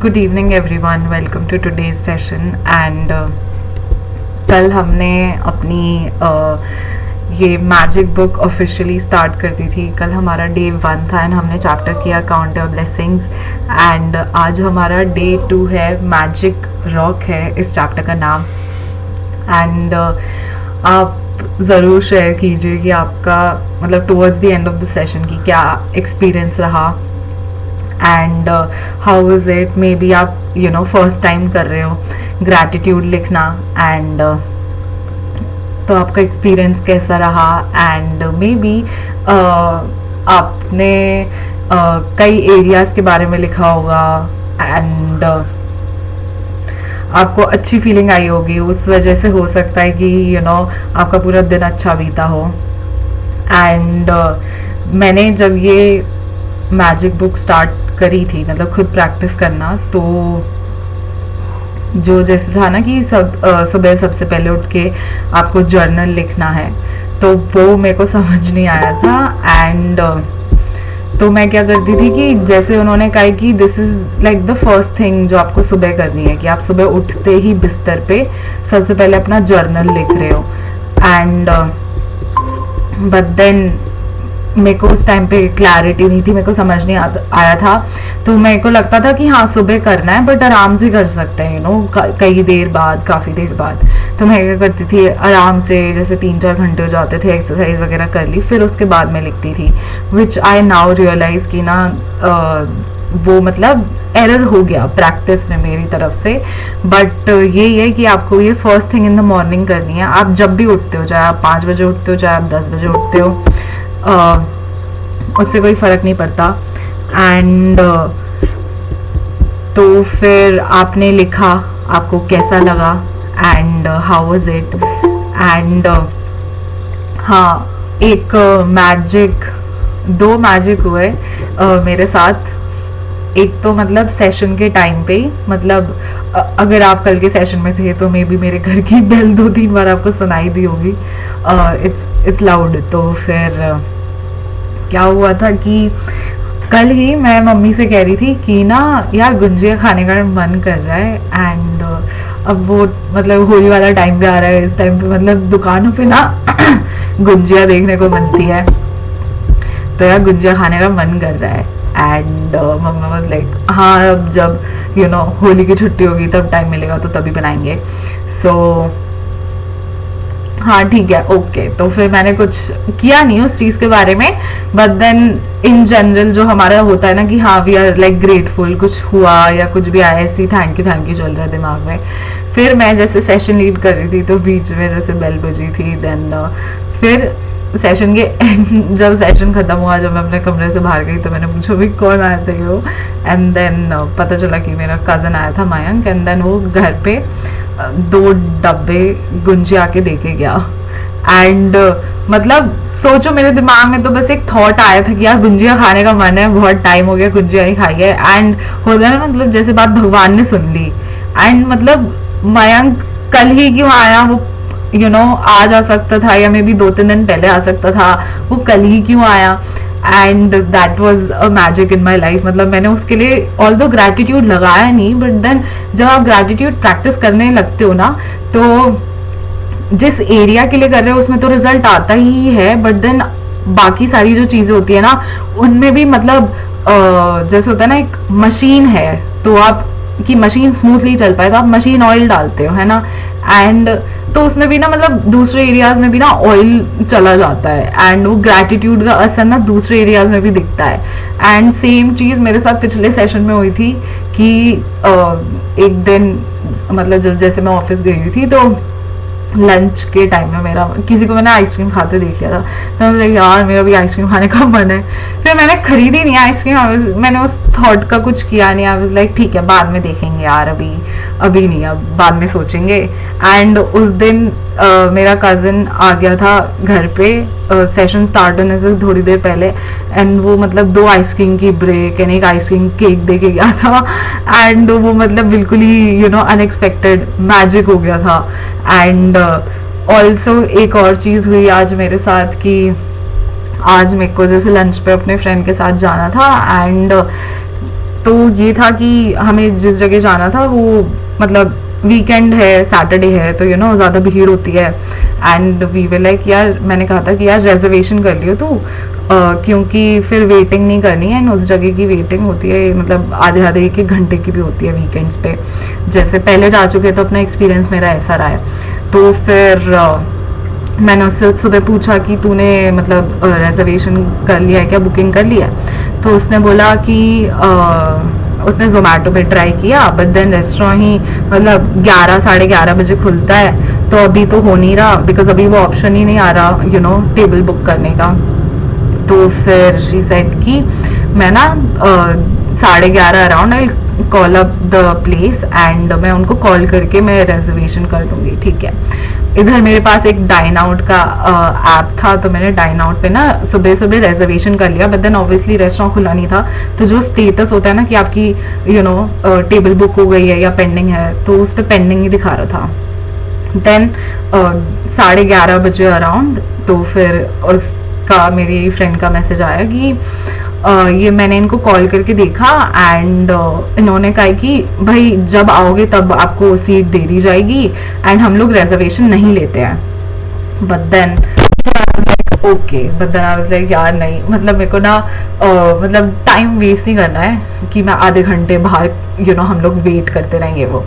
Good evening everyone, welcome to today's session. And कल हमने अपनी ये मैजिक बुक ऑफिशियली स्टार्ट कर दी थी। कल हमारा डे 1 था एंड हमने चैप्टर किया काउंट योर ब्लेसिंग्स। एंड आज हमारा डे 2 है, मैजिक रॉक है इस चैप्टर का नाम। एंड आप ज़रूर शेयर कीजिए कि आपका मतलब towards the end of the session की क्या एक्सपीरियंस रहा and how is it. May be आप फर्स्ट टाइम कर रहे हो ग्रैटिट्यूड लिखना एंड तो आपका एक्सपीरियंस कैसा रहा। एंड मे बी आपने कई एरियाज़ के बारे में लिखा होगा एंड आपको अच्छी फीलिंग आई होगी। उस वजह से हो सकता है कि आपका पूरा दिन अच्छा बीता हो। एंड मैंने जब ये मैजिक बुक स्टार्ट करी थी, मतलब खुद प्रैक्टिस करना, तो जो जैसे था ना कि सुबह सबसे पहले उठ के आपको जर्नल लिखना है, तो वो मेरे को समझ नहीं आया था। एंड तो मैं क्या करती थी कि जैसे उन्होंने कहा कि this is like the first thing जो आपको सुबह करनी है, कि आप सुबह उठते ही बिस्तर पे सबसे पहले अपना जर्नल लिख रहे हो। एंड बट देन मेरे को उस टाइम पे क्लैरिटी नहीं थी, मेरे को समझ नहीं आया था। तो मेरे को लगता था कि हाँ सुबह करना है बट आराम से कर सकते हैं कई देर बाद, काफ़ी देर बाद। तो मैं क्या करती थी, आराम से जैसे 3-4 घंटे हो जाते थे, एक्सरसाइज वगैरह कर ली, फिर उसके बाद मैं लिखती थी। विच आई नाउ रियलाइज़ कि ना वो मतलब एरर हो गया प्रैक्टिस में मेरी तरफ से। बट यही है कि आपको ये first thing in the morning करनी है। आप जब भी उठते हो, चाहे आप 5 बजे उठते हो, चाहे आप 10 बजे उठते हो, उससे कोई फ़र्क नहीं पड़ता। एंड तो फिर आपने लिखा, आपको कैसा लगा and how was it. And हाँ, एक दो मैजिक हुए मेरे साथ। एक तो मतलब सेशन के टाइम पे ही, मतलब अगर आप कल के सेशन में थे तो मे बी मेरे घर की बेल 2-3 बार आपको सुनाई दी होगी, इट्स लाउड। तो फिर क्या हुआ था कि कल ही मैं मम्मी से कह रही थी कि ना यार गुंजिया खाने का मन कर रहा है। एंड अब वो मतलब होली वाला टाइम भी आ रहा है, इस टाइम पे मतलब दुकानों पे ना गुंजिया देखने को मिलती है, तो यार गुंजिया खाने का मन कर रहा है। एंड मम्मा वाज लाइक हाँ अब जब होली की छुट्टी होगी तब टाइम मिलेगा तो तभी बनाएंगे। सो हाँ ठीक है, ओके। तो फिर मैंने कुछ किया नहीं उस चीज़ के बारे में, बट देन इन जनरल जो हमारा होता है ना कि हाँ वी आर लाइक ग्रेटफुल, कुछ हुआ या कुछ भी आया, ऐसी थैंक यू चल रहा है दिमाग में। फिर मैं जैसे सेशन लीड कर रही थी तो बीच में जैसे बेल बजी थी, देन फिर सेशन के जब सेशन ख़त्म हुआ, जब मैं अपने कमरे से बाहर गई तो मैंने पूछा भाई कौन आया था वो। एंड देन पता चला कि मेरा कज़न आया था मयंक। एंड देन वो घर पे 2 डब्बे गुंजिया के देके गया। एंड मतलब सोचो मेरे दिमाग में तो बस एक थॉट आया था कि यार गुंजिया खाने का मन है, बहुत टाइम हो गया गुंजिया नहीं खाई है। एंड होता है ना मतलब जैसे बात भगवान ने सुन ली। एंड मतलब मयंक कल ही क्यों आया, वो आ जा सकता था या मे बी 2-3 दिन पहले आ सकता था, वो कल ही क्यों आया। And that was a magic in my life. मतलब मैंने उसके लिए ऑल दो ग्रैटिट्यूड लगाया नहीं, बट देन जब आप ग्रैटिट्यूड प्रैक्टिस करने लगते हो ना, तो जिस एरिया के लिए कर रहे हो उसमें तो रिजल्ट आता ही है, बट देन बाकी सारी जो चीज़ें होती है ना उनमें भी मतलब जैसे होता है ना एक मशीन है, तो आप कि मशीन स्मूथली चल पाए तो आप मशीन ऑयल डालते हो, है ना। एंड तो उसमें भी ना मतलब दूसरे एरियाज में भी ना ऑयल चला जाता है एंड वो ग्रैटिट्यूड का असर ना दूसरे एरियाज में भी दिखता है। एंड सेम चीज़ मेरे साथ पिछले सेशन में हुई थी कि एक दिन मतलब जब जैसे मैं ऑफिस गई हुई थी तो लंच के टाइम में मेरा किसी को मैंने आइसक्रीम खाते देख लिया था, तो मैं बोली यार मेरा भी आइसक्रीम खाने का मन है। फिर मैंने खरीदी नहीं आइसक्रीम, मैंने उस थॉट का कुछ किया नहीं। आई वाज लाइक ठीक है बाद में देखेंगे यार, अभी नहीं, अब बाद में सोचेंगे। एंड उस दिन मेरा कज़न आ गया था घर पे सेशन स्टार्ट होने से थोड़ी देर पहले। एंड वो मतलब 2 आइसक्रीम की ब्रेक एंड एक आइसक्रीम केक दे के गया था। एंड वो मतलब बिल्कुल ही अनएक्सपेक्टेड मैजिक हो गया था। एंड ऑल्सो एक और चीज़ हुई आज मेरे साथ कि आज मेरे को जैसे लंच पे अपने फ्रेंड के साथ जाना था। एंड तो ये था कि हमें जिस जगह जाना था वो मतलब वीकेंड है, सैटरडे है, तो ज़्यादा भीड़ होती है। एंड वी वे लाइक यार, मैंने कहा था कि यार रिजर्वेशन कर लियो तू, क्योंकि फिर वेटिंग नहीं करनी है। एंड उस जगह की वेटिंग होती है मतलब आधे आधे एक घंटे की भी होती है वीकेंड्स पे। जैसे पहले जा चुके तो अपना एक्सपीरियंस मेरा ऐसा रहा है। तो फिर मैंने उससे सुबह पूछा कि तूने मतलब रिजर्वेशन कर लिया है क्या, बुकिंग कर लिया है? तो उसने बोला कि उसने जोमेटो पे ट्राई किया, बट देन रेस्टोरेंट ही मतलब 11 साढ़े 11 बजे खुलता है, तो अभी तो हो नहीं रहा, बिकॉज अभी वो ऑप्शन ही नहीं आ रहा टेबल बुक करने का। तो फिर शी सेड कि मैं ना 11:30 around I call up the place and मैं उनको कॉल करके मैं रिजर्वेशन कर दूंगी, ठीक है। इधर मेरे पास एक डाइन आउट का ऐप था, तो मैंने डाइन आउट पे ना सुबह सुबह रिजर्वेशन कर लिया, बट देन ऑब्वियसली रेस्टोरेंट खुला नहीं था। तो जो स्टेटस होता है ना कि आपकी टेबल बुक हो गई है या पेंडिंग है, तो उस पर पेंडिंग ही दिखा रहा था। देन 11:30 बजे अराउंड तो फिर उसका मेरी फ्रेंड का मैसेज आया कि ये मैंने इनको कॉल करके देखा एंड इन्होंने कहा कि भाई जब आओगे तब आपको सीट दे दी जाएगी एंड हम लोग रिजर्वेशन नहीं लेते हैं। But then okay, but then I was like यार नहीं, मतलब मेरे को ना मतलब टाइम वेस्ट नहीं करना है कि मैं आधे घंटे बाहर हम लोग वेट करते रहेंगे। वो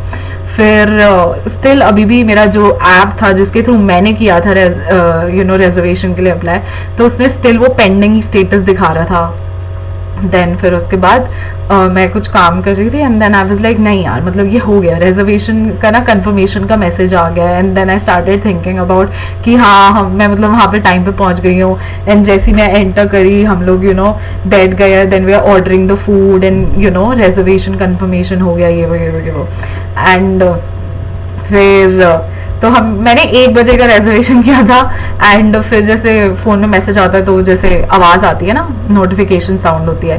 फिर स्टिल अभी भी मेरा जो ऐप था जिसके थ्रू मैंने किया था रिजर्वेशन के लिए अप्लाई, तो उसमें स्टिल वो पेंडिंग स्टेटस दिखा रहा था। देन फिर उसके बाद मैं कुछ काम कर रही थी and then I was like नहीं यार, मतलब ये हो गया रिजर्वेशन का ना, कंफर्मेशन का मैसेज आ गया। And then I started thinking about कि हाँ मैं मतलब वहाँ पे टाइम पे पहुँच गई हूँ। एंड जैसे मैं एंटर करी हम लोग बैठ गए, then we are ordering the food and reservation confirmation हो गया, ये वो। एंड फिर तो मैंने 1 बजे का रिजर्वेशन किया था एंड फिर जैसे फ़ोन में मैसेज आता है तो जैसे आवाज़ आती है ना, नोटिफिकेशन साउंड होती है,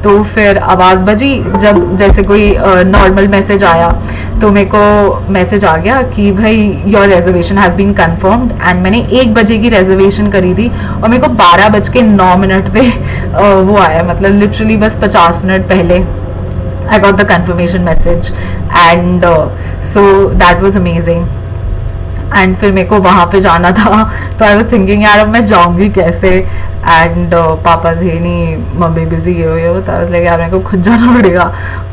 तो फिर आवाज़ बजी जब जैसे कोई नॉर्मल मैसेज आया, तो मेरे को मैसेज आ गया कि भाई your reservation has been confirmed. And मैंने 1 बजे की रिजर्वेशन करी थी और मेरे को 12:09 पे वो आया, मतलब लिटरली बस 50 मिनट पहले I got the confirmation message and so that was amazing। And फिर मेरे को वहाँ पे जाना था, तो आई वाज थिंकिंग यार अब मैं जाऊँगी कैसे। एंड पापा थे नहीं, मम्मी बिजी हो, तो आई वाज लाइक यार मेरे को खुद जाना पड़ेगा,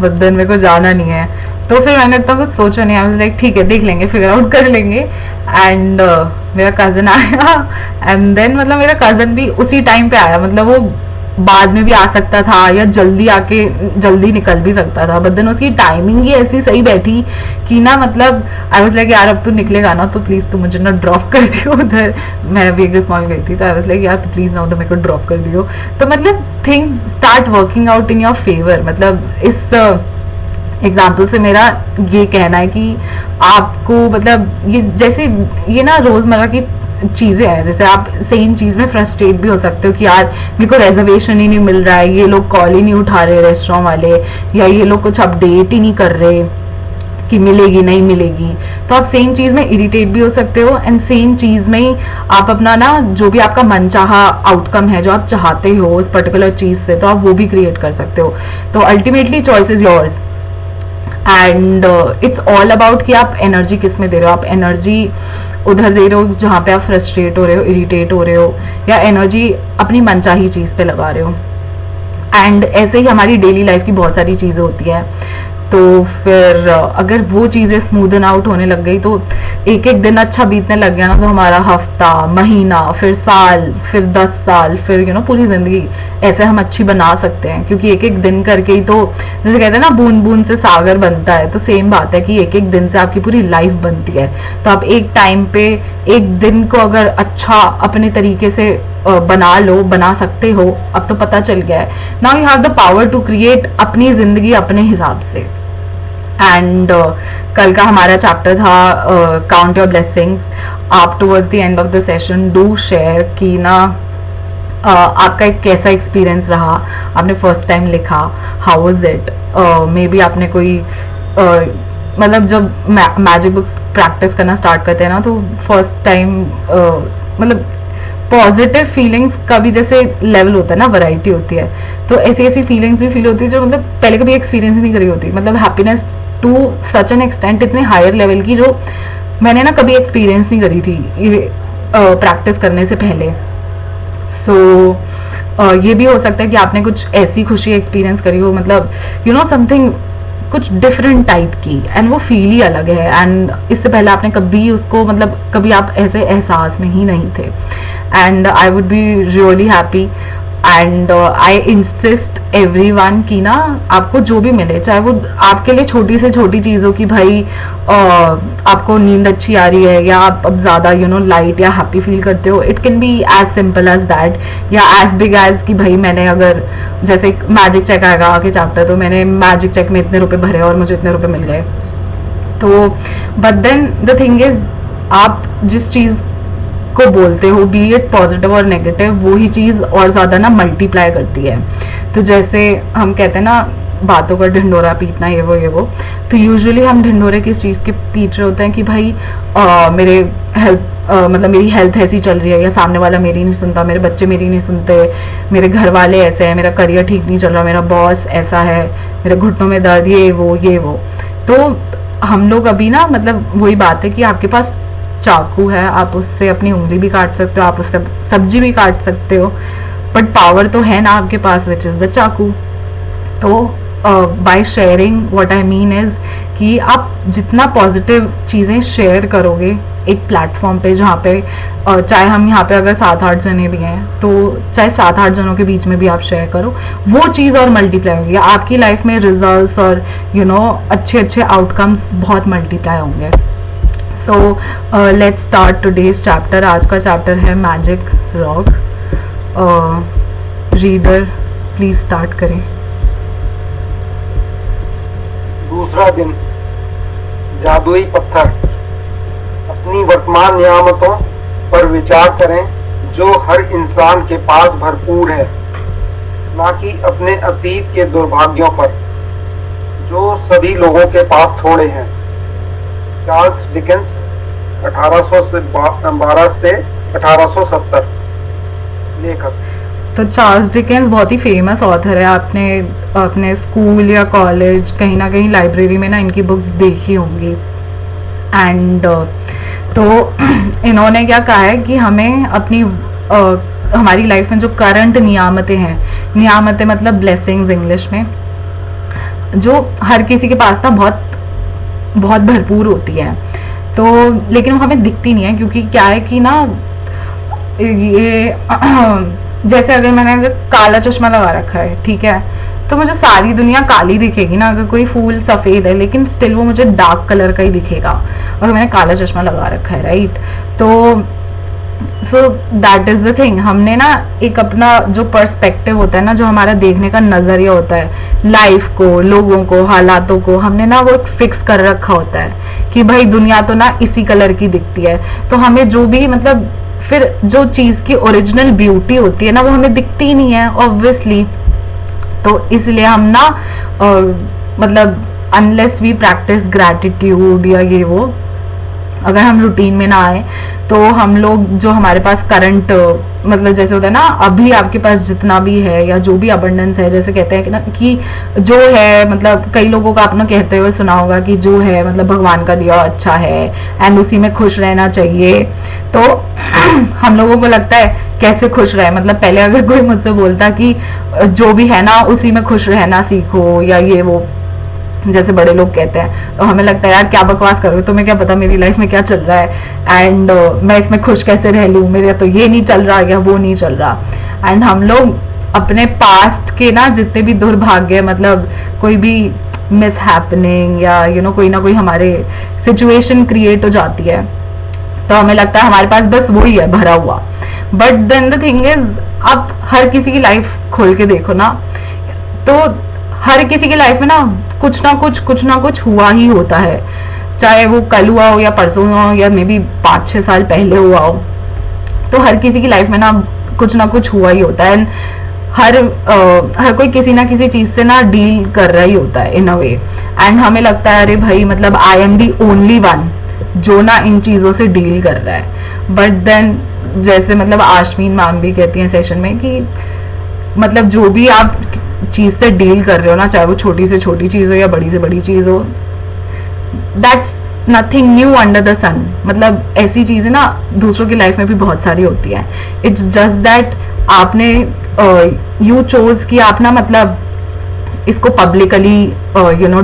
बट देन मेरे को जाना नहीं है। तो फिर मैंने इतना कुछ सोचा नहीं, आई वाज लाइक ठीक है देख लेंगे, फिगर आउट कर लेंगे। एंड मेरा कज़न आया एंड देन मतलब मेरा कज़न भी उसी टाइम पे आया, मतलब वो बाद में भी आ सकता था या जल्दी आके जल्दी निकल भी सकता था, बट देन उसकी टाइमिंग ही ऐसी सही बैठी कि ना मतलब आई वाज लाइक यार अब तू निकलेगा ना तो प्लीज़ तू मुझे ना ड्रॉप कर दियो उधर। मैं वेगस मॉल गई थी, तो आई वाज लाइक यार तू प्लीज़ ना उधर मेरे को ड्रॉप कर दियो। तो मतलब things start working out in your favour. मतलब इस एग्जाम्पल से मेरा ये कहना है कि आपको मतलब ये जैसे ये ना रोज़मर्रा की चीज़ें हैं, जैसे आप सेम चीज़ में फ्रस्ट्रेट भी हो सकते हो कि यार मेरे को रिजर्वेशन ही नहीं मिल रहा है, ये लोग कॉल ही नहीं उठा रहे रेस्टोरेंट वाले, या ये लोग कुछ अपडेट ही नहीं कर रहे कि मिलेगी नहीं मिलेगी। तो आप सेम चीज़ में इरिटेट भी हो सकते हो एंड सेम चीज़ में ही आप अपना ना जो भी आपका मनचाहा आउटकम है जो आप चाहते हो उस पर्टिकुलर चीज़ से, तो आप वो भी क्रिएट कर सकते हो। तो ultimately choice is yours and it's all about कि आप एनर्जी किस में दे रहे हो। आप एनर्जी उधर दे रहे हो जहाँ पे आप फ्रस्ट्रेट हो रहे हो, इरिटेट हो रहे हो, या एनर्जी अपनी मनचाही चीज़ पे लगा रहे हो। एंड ऐसे ही हमारी डेली लाइफ की बहुत सारी चीज़ें होती है, तो फिर अगर वो चीज़ें स्मूदन आउट होने लग गई तो एक एक दिन अच्छा बीतने लग गया ना, तो हमारा हफ्ता, महीना, फिर साल, फिर 10 साल, फिर पूरी ज़िंदगी ऐसे हम अच्छी बना सकते हैं। क्योंकि एक एक दिन करके ही तो जैसे कहते हैं ना बूंद बूंद से सागर बनता है, तो सेम बात है कि एक एक दिन से आपकी पूरी लाइफ बनती है। तो आप एक टाइम पे एक दिन को अगर अच्छा अपने तरीके से बना सकते हो, अब तो पता चल गया है। Now you have the power to create अपनी ज़िंदगी अपने हिसाब से। एंड कल का हमारा चैप्टर था काउंट योर ब्लेसिंग्स। आप towards the end of the session do share कि ना आपका एक कैसा एक्सपीरियंस रहा, आपने फर्स्ट टाइम लिखा, how was it. May be आपने कोई मतलब जब मैजिक बुक्स प्रैक्टिस करना स्टार्ट करते हैं ना, तो फर्स्ट टाइम मतलब पॉजिटिव फीलिंग्स का भी जैसे लेवल होता है ना, वैरायटी होती है, तो ऐसी ऐसी फीलिंग्स भी फील होती है जो मतलब पहले कभी एक्सपीरियंस ही नहीं करी होती, मतलब happiness to such an extent, इतने हायर लेवल की जो मैंने ना कभी एक्सपीरियंस नहीं करी थी प्रैक्टिस करने से पहले। सो ये भी हो सकता है कि आपने कुछ ऐसी खुशी एक्सपीरियंस करी हो, मतलब यू नो समथिंग कुछ डिफरेंट टाइप की, एंड वो फील ही अलग है, एंड इससे पहले आपने कभी उसको मतलब कभी आप ऐसे एहसास में ही नहीं थे। And I would be really happy and I insist everyone कि ना आपको जो भी मिले, चाहे वो आपके लिए छोटी से छोटी चीज़ों की, भाई आपको नींद अच्छी आ रही है, या आप अब ज़्यादा यू नो लाइट या हैप्पी फील करते हो, it can be as simple as that, या एज बिग एज कि भाई मैंने अगर जैसे मैजिक चेक आएगा आगे चैप्टर, तो मैंने मैजिक चेक में इतने रुपए भरे और मुझे इतने रुपए मिल गए। तो but then the thing is, आप जिस चीज़ को बोलते हो, बी इट पॉजिटिव और नेगेटिव, वो ही चीज़ और ज़्यादा ना मल्टीप्लाई करती है। तो जैसे हम कहते हैं ना बातों का ढिंडोरा पीटना, ये वो, तो यूजुअली हम ढिंडोरे किस चीज़ के पीट रहे होते हैं कि भाई मेरे हेल्थ मतलब मेरी हेल्थ ऐसी चल रही है, या सामने वाला मेरी नहीं सुनता, मेरे बच्चे मेरी नहीं सुनते, मेरे घर वाले ऐसे हैं, मेरा करियर ठीक नहीं चल रहा, मेरा बॉस ऐसा है, मेरे घुटनों में दर्द, ये वो। तो हम लोग अभी ना मतलब वही बात है कि आपके पास चाकू है, आप उससे अपनी उंगली भी काट सकते हो, आप उससे सब्जी भी काट सकते हो, बट पावर तो है ना आपके पास, विच इज़ द चाकू। तो by sharing what I mean is कि आप जितना पॉजिटिव चीज़ें शेयर करोगे एक प्लेटफॉर्म पे, जहाँ पे चाहे हम यहाँ पे अगर 7-8 जने भी हैं, तो चाहे 7-8 जनों के बीच में भी आप शेयर करो, वो चीज़ और मल्टीप्लाई होगी, आपकी लाइफ में रिजल्ट्स और यू नो अच्छे आउटकम्स बहुत मल्टीप्लाई होंगे। So let's start today's chapter. आज का चैप्टर है magic rock. Reader please start करें। दूसरा दिन। जादुई पत्थर। अपनी वर्तमान नियामतों पर विचार करें जो हर इंसान के पास भरपूर है, ना कि अपने अतीत के दुर्भाग्यों पर जो सभी लोगों के पास थोड़े हैं। चार्ल्स डिकेंस 1812 से 1870 लेखक। तो चार्ल्स डिकेंस बहुत ही फेमस ऑथर है, आपने अपने स्कूल या कॉलेज कहीं ना कहीं लाइब्रेरी में ना इनकी बुक्स देखी होंगी। एंड तो इन्होंने क्या कहा है कि हमें अपनी हमारी लाइफ में जो करंट नियामतें हैं, नियामतें मतलब ब्लेसिंग्स इंग्लिश में, जो हर किसी के पास ना बहुत बहुत भरपूर होती है, तो लेकिन वो हमें दिखती नहीं है, क्योंकि क्या है कि ना ये जैसे अगर मैंने काला चश्मा लगा रखा है, ठीक है, तो मुझे सारी दुनिया काली दिखेगी ना, अगर कोई फूल सफ़ेद है लेकिन स्टिल वो मुझे डार्क कलर का ही दिखेगा अगर मैंने काला चश्मा लगा रखा है, राइट। तो so that is the thing, हमने ना एक अपना जो पर्सपेक्टिव होता है ना, जो हमारा देखने का नज़रिया होता है लाइफ को, लोगों को, हालातों को, हमने ना वो फिक्स कर रखा होता है कि भाई दुनिया तो ना इसी कलर की दिखती है, तो हमें जो भी मतलब फिर जो चीज़ की ओरिजिनल ब्यूटी होती है ना, वो हमें दिखती ही नहीं है ऑब्वियसली। तो इसलिए हम ना मतलब अनलेस वी प्रैक्टिस ग्रैटिट्यूड या ये वो, अगर हम रूटीन में ना आए, तो हम लोग जो हमारे पास करंट मतलब जैसे होता है ना, अभी आपके पास जितना भी है या जो भी अबंडेंस है, जैसे कहते हैं कि ना कि जो है, मतलब कई लोगों का आपने कहते हुए सुना होगा कि जो है मतलब भगवान का दिया अच्छा है एंड उसी में खुश रहना चाहिए। तो हम लोगों को लगता है कैसे खुश रहे, मतलब पहले अगर कोई मुझसे बोलता कि जो भी है ना उसी में खुश रहना सीखो या ये वो, जैसे बड़े लोग कहते हैं, तो हमें लगता है यार क्या बकवास करो, तुम्हें क्या पता मेरी लाइफ में क्या चल रहा है एंड मैं इसमें खुश कैसे रह लूँ, मेरा तो ये नहीं चल रहा या वो नहीं चल रहा। एंड हम लोग अपने पास्ट के ना जितने भी दुर्भाग्य, मतलब कोई भी मिस हैपनिंग या यू नो कोई ना कोई हमारे सिचुएशन क्रिएट हो जाती है, तो हमें लगता है हमारे पास बस वही है भरा हुआ। But then the thing is, आप हर किसी की लाइफ खोल के देखो ना, तो हर किसी की लाइफ में ना कुछ ना कुछ हुआ ही होता है, चाहे वो कल हुआ हो या परसों हुआ हो या मे बी 5-6 साल पहले हुआ हो, तो हर किसी की लाइफ में ना कुछ हुआ ही होता है। हर कोई किसी ना किसी चीज से ना डील कर रहा ही होता है इन अ वे, एंड हमें लगता है अरे भाई मतलब I am the only one जो ना इन चीजों से डील कर रहा है। बट देन जैसे मतलब आश्मीन मैम भी कहती हैं सेशन में कि मतलब जो भी आप चीज से डील कर रहे हो ना, चाहे वो छोटी से छोटी चीज हो या बड़ी से बड़ी चीज हो, that's nothing new under the sun. मतलब ऐसी चीजें ना दूसरों की लाइफ में भी बहुत सारी होती है। इट्स जस्ट दैट आपने यू चोज कि आप ना मतलब इसको पब्लिकली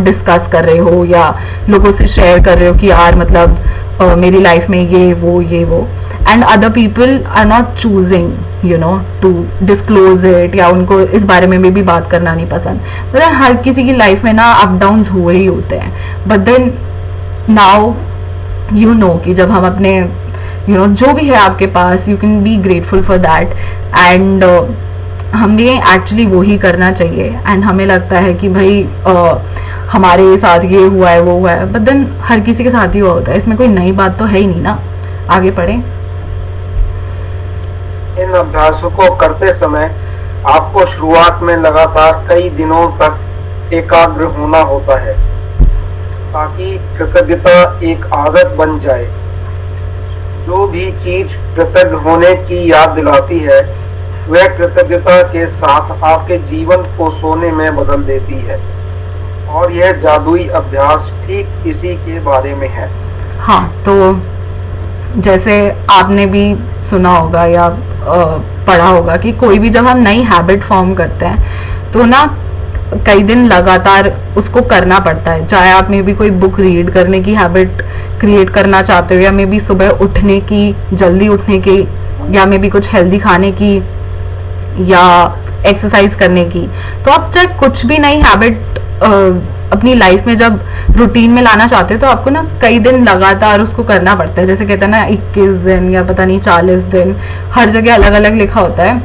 डिस्कस कर रहे हो या लोगों से शेयर कर रहे हो कि यार मतलब मेरी लाइफ में ये वो and other people are not choosing to disclose it, या उनको इस बारे में भी बात करना नहीं पसंद। मतलब हर किसी की लाइफ में ना अप डाउन्स हुए ही होते हैं, बट देन नाउ कि जब हम अपने जो भी है आपके पास, you can be grateful for that, and हमें एक्चुअली वो ही करना चाहिए। एंड हमें लगता है कि भाई हमारे साथ ये हुआ है वो हुआ है, बट देन हर किसी के साथ ही हुआ होता है, इसमें कोई नई बात तो है ही नहीं ना। आगे पढ़े। इन अभ्यासों को करते समय आपको शुरुआत में लगातार कई दिनों तक एकाग्र होना होता है ताकि कृतज्ञता एक आदत बन जाए। जो भी चीज कृतज्ञ होने की याद दिलाती है वह कृतज्ञता के साथ आपके जीवन को सोने में बदल देती है, और यह जादुई अभ्यास ठीक इसी के बारे में है। हाँ, तो जैसे आपने भी सुना होगा या पढ़ा होगा कि कोई भी जब हम नई हैबिट फॉर्म करते हैं तो ना कई दिन लगातार उसको करना पड़ता है। चाहे आप में भी कोई बुक रीड करने की हैबिट क्रिएट करना चाहते हो, या मे भी सुबह उठने की, जल्दी उठने की, या मे भी कुछ हेल्दी खाने की या एक्सरसाइज करने की, तो आप चाहे कुछ भी नई हैबिट अपनी लाइफ में जब रूटीन में लाना चाहते हो तो आपको ना कई दिन लगातार उसको करना पड़ता है। जैसे कहते हैं ना 21 दिन या पता नहीं 40 दिन, हर जगह अलग अलग लिखा होता है,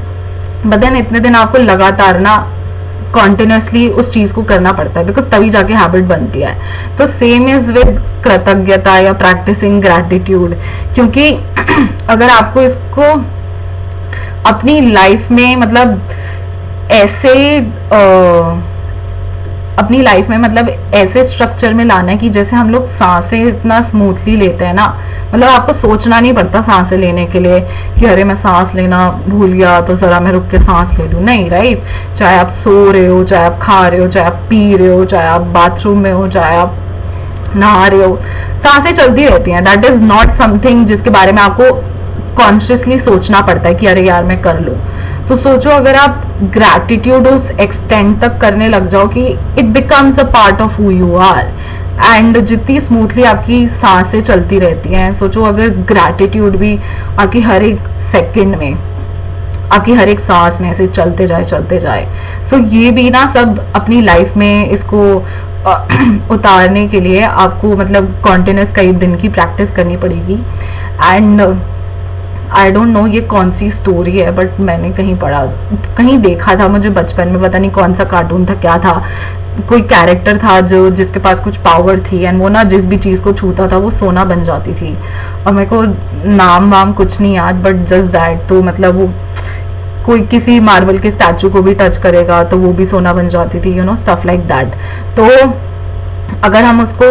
बट देन इतने दिन आपको लगातार ना कॉन्टिन्यूसली उस चीज को करना पड़ता है, बिकॉज तभी जाके हैबिट बनती है। तो सेम इज विद कृतज्ञता या प्रैक्टिसिंग ग्रैटिट्यूड, क्योंकि अगर आपको इसको अपनी लाइफ में मतलब ऐसे अपनी लाइफ में मतलब ऐसे स्ट्रक्चर में लाना है कि जैसे हम लोग सांसें इतना स्मूथली लेते हैं ना, मतलब आपको सोचना नहीं पड़ता सांसें लेने के लिए कि अरे मैं सांस लेना भूल गया तो जरा मैं रुक के सांस ले लूं, नहीं, राइट। चाहे आप सो रहे हो, चाहे आप खा रहे हो, चाहे आप पी रहे हो, चाहे आप बाथरूम में हो, चाहे आप नहा रहे हो, सांसें चलती रहती हैं। दैट इज नॉट समथिंग जिसके बारे में आपको कॉन्शियसली सोचना पड़ता है कि अरे यार मैं कर लूं। तो सोचो अगर आप ग्रैटिट्यूड उस एक्सटेंड तक करने लग जाओ कि it becomes a part of who you are, and जितनी स्मूथली आपकी सांसें चलती रहती हैं, सोचो अगर ग्रैटिट्यूड भी आपकी हर एक सेकंड में, आपकी हर एक सांस में ऐसे चलते जाए। सो ये भी ना सब अपनी लाइफ में इसको उतारने के लिए आपको मतलब कॉन्टिन्यूस कई दिन की प्रैक्टिस करनी पड़ेगी। एंड आई डोंट नो ये कौन सी स्टोरी है, बट मैंने कहीं पढ़ा, कहीं देखा था, मुझे बचपन में पता नहीं कौन सा कार्टून था, क्या था, कोई कैरेक्टर था जो जिसके पास कुछ पावर थी, एंड वो ना जिस भी चीज़ को छूता था वो सोना बन जाती थी। और मेरे को नाम वाम कुछ नहीं याद, बट जस्ट दैट, तो मतलब वो कोई किसी मार्बल के स्टैचू को भी टच करेगा तो वो भी सोना बन जाती थी, स्टफ लाइक दैट। तो अगर हम उसको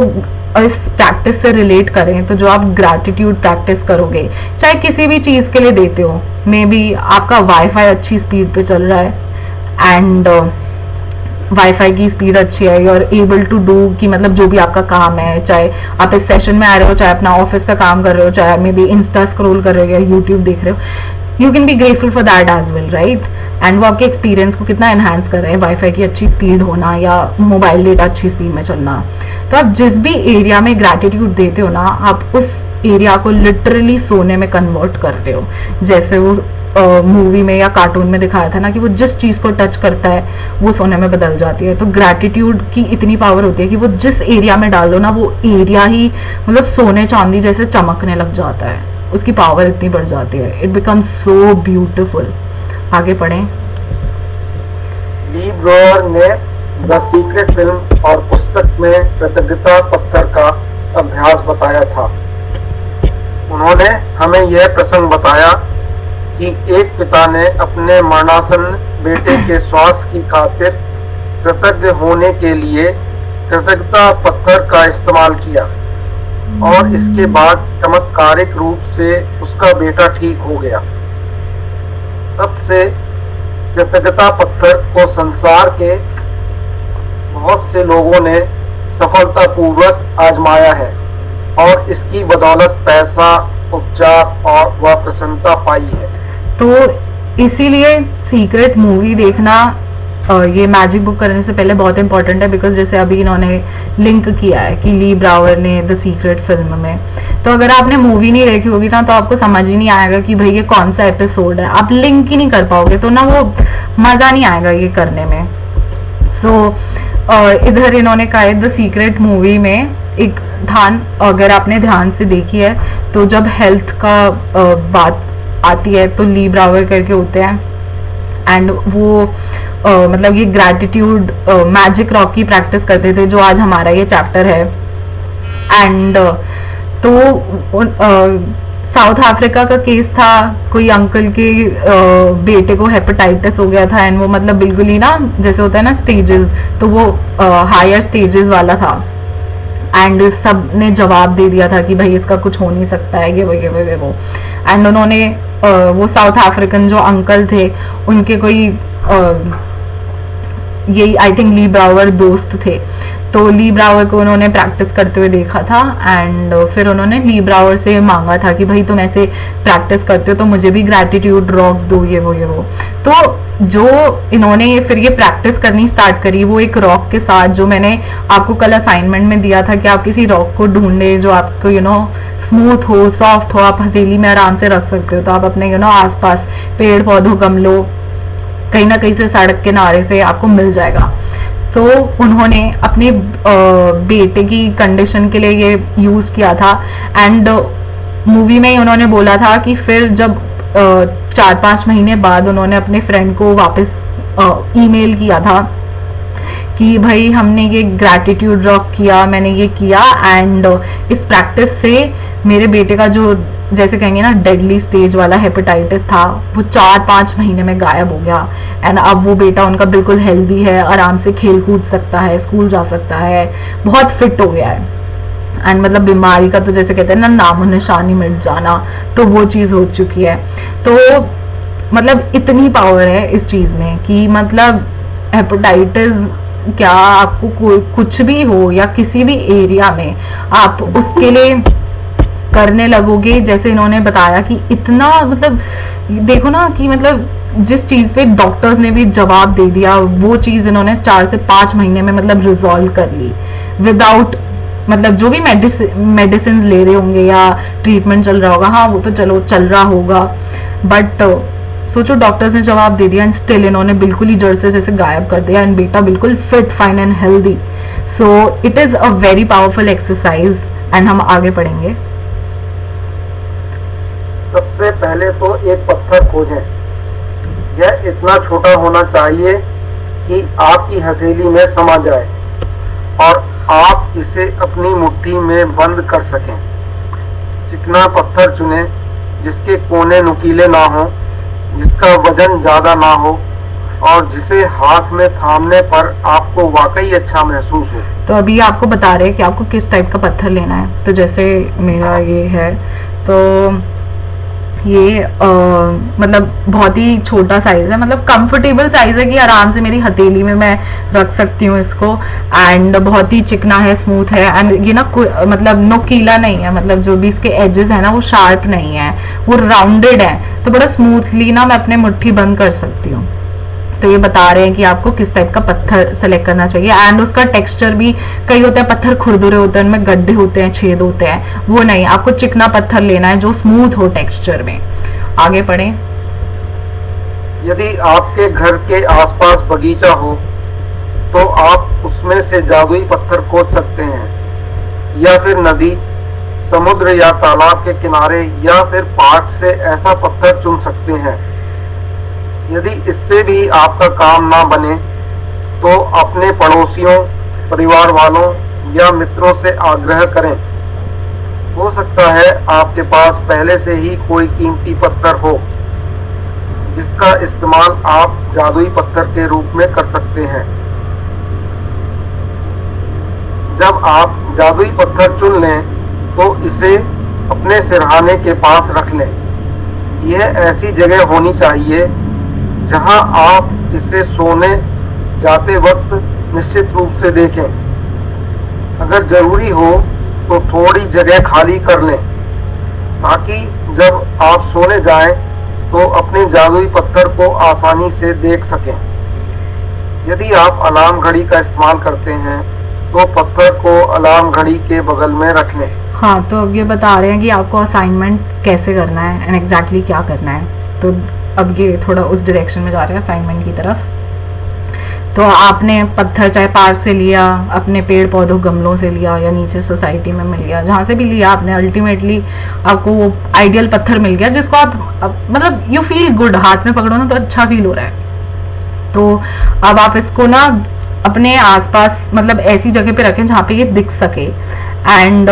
इस प्रैक्टिस से रिलेट करें तो जो आप ग्रैटिट्यूड प्रैक्टिस करोगे, चाहे किसी भी चीज के लिए देते हो, मे बी आपका वाईफाई अच्छी स्पीड पे चल रहा है एंड वाईफाई की स्पीड अच्छी है, you are able to do कि मतलब जो भी आपका काम है, चाहे आप इस सेशन में आ रहे हो, चाहे अपना ऑफिस का काम कर रहे हो, चाहे मे बी इंस्टा स्क्रॉल कर रहे हो या यूट्यूब देख रहे हो, you can be grateful for that as well, right. And वो आपके एक्सपीरियंस को कितना एनहांस कर रहे हैं, वाईफाई की अच्छी स्पीड होना या मोबाइल डेटा अच्छी स्पीड में चलना। तो आप जिस भी एरिया में ग्रैटिट्यूड देते हो ना, आप उस एरिया को लिटरली सोने में कन्वर्ट कर रहे हो। जैसे वो मूवी में या कार्टून में दिखाया था ना कि वो जिस चीज को टच करता है वो सोने में बदल जाती है। तो ग्रैटिट्यूड की इतनी पावर होती है कि वो जिस एरिया में डाल दो ना, वो एरिया ही मतलब सोने चांदी जैसे चमकने लग जाता है, उसकी पावर इतनी बढ़ जाती है, इट बिकम्स सो ब्यूटिफुल। आगे पढ़ें। ली ब्रोअर ने द सीक्रेट फिल्म और पुस्तक में कृतज्ञता पत्थर का अभ्यास बताया था। उन्होंने हमें यह प्रसंग बताया कि एक पिता ने अपने मरणासन्न बेटे के स्वास्थ्य की खातिर कृतज्ञ होने के लिए कृतज्ञता पत्थर का इस्तेमाल किया। और इसके बाद चमत्कारिक रूप से उसका बेटा ठीक हो गया। तब से कृतज्ञता पत्थर को संसार के बहुत से लोगों ने सफलतापूर्वक आजमाया है और इसकी बदौलत पैसा, उपचार और वह प्रसन्नता पाई है। तो इसीलिए सीक्रेट मूवी देखना ये मैजिक बुक करने से पहले बहुत इंपॉर्टेंट है, बिकॉज जैसे अभी इन्होंने लिंक किया है कि ली ब्रावर ने द सीक्रेट फिल्म में, तो अगर आपने मूवी नहीं देखी होगी ना तो आपको समझ ही नहीं आएगा कि भाई ये कौन सा एपिसोड है, आप लिंक ही नहीं कर पाओगे, तो ना वो मज़ा नहीं आएगा ये करने में। सो इधर इन्होंने कहा है द सीक्रेट मूवी में एक ध्यान, अगर आपने ध्यान से देखी है तो जब हेल्थ का बात आती है तो ली ब्रावर करके होते हैं, एंड वो मतलब ये ग्रैटिट्यूड मैजिक रॉक की प्रैक्टिस करते थे, जो आज हमारा ये चैप्टर है। एंड तो साउथ अफ्रीका का केस था, कोई अंकल के बेटे को हेपेटाइटिस हो गया था, एंड वो मतलब बिल्कुल ही ना जैसे होता है ना स्टेजेस, तो वो हायर स्टेजेस वाला था, एंड सब ने जवाब दे दिया था कि भाई इसका कुछ हो नहीं सकता है, ये वो। एंड उन्होंने वो साउथ अफ्रीकन जो अंकल थे उनके कोई यही आई थिंक ली ब्रावर दोस्त थे, तो ली ब्रावर को उन्होंने प्रैक्टिस करते हुए देखा था, एंड फिर उन्होंने ली ब्रावर से मांगा था कि भाई तुम ऐसे प्रैक्टिस करते हो तो मुझे भी ग्रैटिट्यूड रॉक दो, ये वो। तो जो इन्होंने फिर ये प्रैक्टिस करनी स्टार्ट करी वो एक रॉक के साथ, जो मैंने आपको कल असाइनमेंट में दिया था कि आप किसी रॉक को ढूंढे जो आपको स्मूथ हो, सॉफ्ट हो, आप हथेली में आराम से रख सकते हो, तो आप अपने आसपास पेड़ पौधों, गमलों, कहीं ना कहीं से सड़क किनारे से आपको मिल जाएगा। तो उन्होंने अपने बेटे की कंडीशन के लिए ये यूज किया था, एंड मूवी में ही उन्होंने बोला था कि फिर जब 4-5 महीने बाद उन्होंने अपने फ्रेंड को वापस ईमेल किया था कि भाई हमने ये ग्रैटिट्यूड रॉक किया, मैंने ये किया, एंड इस प्रैक्टिस से मेरे बेटे का जो जैसे कहेंगे ना डेडली स्टेज वाला हेपेटाइटिस था वो 4-5 महीने में गायब हो गया, एंड अब वो बेटा उनका बिल्कुल हेल्दी है, आराम से खेल कूद सकता है, स्कूल जा सकता है, बहुत फिट हो गया है, एंड मतलब बीमारी का तो जैसे कहते हैं ना नामो निशानी मिट जाना, तो वो चीज़ हो चुकी है। तो मतलब इतनी पावर है इस चीज़ में कि मतलब हेपेटाइटिस क्या, आपको कोई कुछ भी हो या किसी भी एरिया में आप उसके लिए करने लगोगे, जैसे इन्होंने बताया कि इतना मतलब देखो ना कि मतलब जिस चीज़ पे डॉक्टर्स ने भी जवाब दे दिया वो चीज़ इन्होंने 4 से 5 महीने में मतलब रिजॉल्व कर ली, विदाउट मतलब जो भी मेडिसिन ले रहे होंगे या ट्रीटमेंट चल रहा होगा, हाँ वो तो चलो चल रहा होगा, बट सोचो डॉक्टर्स ने जवाब दे दिया एंड स्टिल इन्होंने बिल्कुल ही जड़ से जैसे गायब कर दिया, एंड बेटा बिल्कुल fit, fine and healthy. So it is a very powerful exercise, and हम आगे पढ़ेंगे। सबसे पहले तो एक पत्थर खोजें। यह इतना छोटा होना चाहिए कि आपकी हथेली में समा जाए और आप इसे अपनी मुट्ठी में बंद कर सकें। चिकना पत्थर चुनें जिसके कोने नुकीले ना हो, जिसका वजन ज्यादा ना हो और जिसे हाथ में थामने पर आपको वाकई अच्छा महसूस हो। तो अभी आपको बता रहे हैं कि आपको किस टाइप का पत्थर लेना है। तो जैसे मेरा ये है, तो ये मतलब बहुत ही छोटा साइज है, मतलब कंफर्टेबल साइज है कि आराम से मेरी हथेली में मैं रख सकती हूँ इसको, एंड बहुत ही चिकना है, स्मूथ है, एंड ये ना मतलब नुकीला नहीं है, मतलब जो भी इसके एजेस है ना वो शार्प नहीं है, वो राउंडेड है, तो बड़ा स्मूथली ना मैं अपने मुट्ठी बंद कर सकती हूँ। तो ये बता रहे हैं कि आपको किस टाइप का पत्थर सेलेक्ट करना चाहिए, एंड उसका टेक्सचर भी, कई होते हैं पत्थर खुरदुरे होते हैं, उनमें गड्ढे होते हैं, छेद होते हैं, वो नहीं, आपको चिकना पत्थर लेना है जो स्मूथ हो टेक्सचर में। आगे पढ़ें। यदि आपके घर के आसपास बगीचा हो तो आप उसमें से जादुई पत्थर खोज सकते हैं, या फिर नदी, समुद्र या तालाब के किनारे या फिर पार्क से ऐसा पत्थर चुन सकते हैं। यदि इससे भी आपका काम ना बने तो अपने पड़ोसियों, परिवार वालों या मित्रों से आग्रह करें। हो सकता है आपके पास पहले से ही कोई कीमती पत्थर हो जिसका इस्तेमाल आप जादुई पत्थर के रूप में कर सकते हैं। जब आप जादुई पत्थर चुन लें तो इसे अपने सिरहाने के पास रख लें। यह ऐसी जगह होनी चाहिए जहां आप इसे सोने जाते वक्त निश्चित रूप से देखें। अगर जरूरी हो तो थोड़ी जगह खाली कर लें ताकि जब आप सोने जाएं तो अपने जादुई पत्थर को आसानी से देख सकें। यदि आप अलार्म घड़ी का इस्तेमाल करते हैं तो पत्थर को अलार्म घड़ी के बगल में रख लें। हाँ, तो अब ये बता रहे हैं कि आपको असाइनमेंट कैसे करना है एंड एग्जैक्टली क्या करना है। तो अब ये थोड़ा उस डायरेक्शन में जा रहे हैं असाइनमेंट की तरफ। तो आपने पत्थर चाहे पार्क से लिया, अपने पेड़ पौधों गमलों से लिया या नीचे सोसाइटी में मिल गया, जहाँ से भी लिया आपने, अल्टीमेटली आपको वो आइडियल पत्थर मिल गया जिसको आप मतलब यू फील गुड, हाथ में पकड़ो ना तो अच्छा फील हो रहा है। तो अब आप इसको ना अपने आसपास मतलब ऐसी जगह पे रखें जहाँ पे ये दिख सके एंड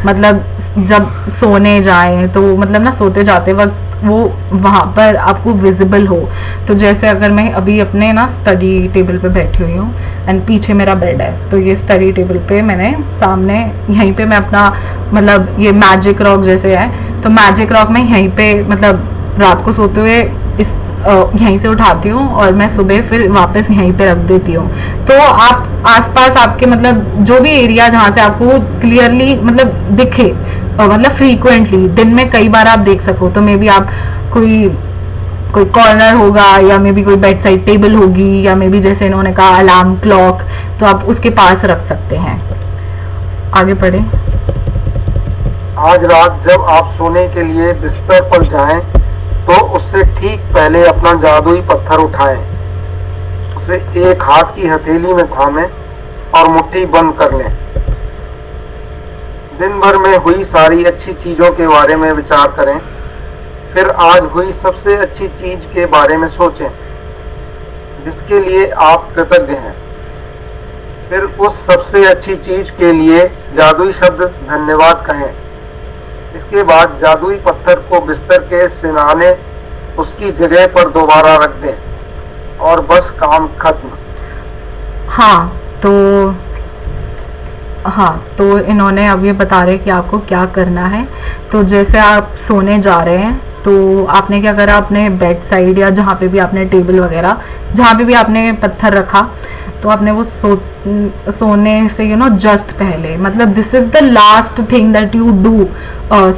मतलब जब सोने जाएं तो मतलब ना सोते जाते वक्त वो वहाँ पर आपको विजिबल हो। तो जैसे अगर मैं अभी अपने ना स्टडी टेबल पे बैठी हुई हूँ एंड पीछे मेरा बेड है, तो ये स्टडी टेबल पे मैंने सामने यहीं पे मैं अपना मतलब ये मैजिक रॉक जैसे है, तो मैजिक रॉक में यहीं पे मतलब रात को सोते हुए इस यहीं से उठाती हूँ और मैं सुबह फिर वापस यहीं पे रख देती हूँ। तो आप आसपास आपके मतलब जो भी एरिया जहाँ से आपको क्लियरली मतलब दिखे मतलब फ्रीक्वेंटली दिन में कई बार आप देख सको, तो मे बी आप कोई कॉर्नर होगा या मे बी कोई बेड साइड टेबल होगी या मे बी जैसे इन्होंने कहा अलार्म क्लॉक, तो आप उसके पास रख सकते हैं। आगे पढ़े। आज रात जब आप सोने के लिए बिस्तर पर जाएं तो उससे ठीक पहले अपना जादुई पत्थर उठाएं, उसे एक हाथ की हथेली में थामें और मुट्ठी बंद कर लें। दिन भर में हुई सारी अच्छी चीजों के बारे में विचार करें, फिर आज हुई सबसे अच्छी चीज के बारे में सोचें जिसके लिए आप कृतज्ञ हैं। फिर उस सबसे अच्छी चीज के लिए जादुई शब्द धन्यवाद कहें। इसके बाद जादुई पत्थर को बिस्तर के सिरहाने उसकी जगह पर दोबारा रख दें और बस काम खत्म। तो इन्होंने अब ये बता रहे कि आपको क्या करना है। तो जैसे आप सोने जा रहे हैं तो आपने क्या करा, अपने बेड साइड या जहाँ पे भी आपने टेबल वगैरह जहाँ पे भी आपने पत्थर रखा, तो आपने वो सोने से जस्ट पहले मतलब this is the last thing that you do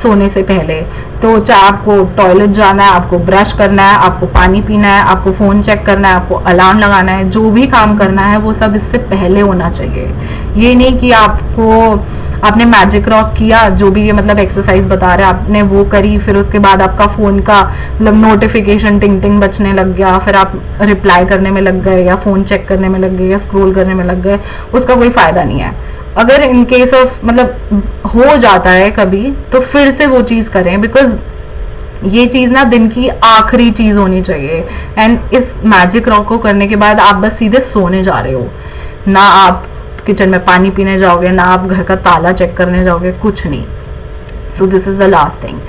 सोने से पहले। तो चाहे आपको टॉयलेट जाना है, आपको ब्रश करना है, आपको पानी पीना है, आपको फ़ोन चेक करना है, आपको अलार्म लगाना है, जो भी काम करना है वो सब इससे पहले होना चाहिए। ये नहीं कि आपने मैजिक रॉक किया, जो भी ये मतलब एक्सरसाइज बता रहे हैं आपने वो करी, फिर उसके बाद आपका फ़ोन का मतलब नोटिफिकेशन टिंग टिंग बजने लग गया, फिर आप रिप्लाई करने में लग गए या फ़ोन चेक करने में लग गए या स्क्रॉल करने में लग गए, उसका कोई फ़ायदा नहीं है। अगर इन केस ऑफ मतलब हो जाता है कभी तो फिर से वो चीज़ करें, बिकॉज ये चीज़ ना दिन की आखिरी चीज़ होनी चाहिए। एंड इस मैजिक रॉक को करने के बाद आप बस सीधे सोने जा रहे हो, ना आप किचन में पानी पीने जाओगे, ना आप घर का ताला चेक करने जाओगे, कुछ नहीं। So this is the last thing.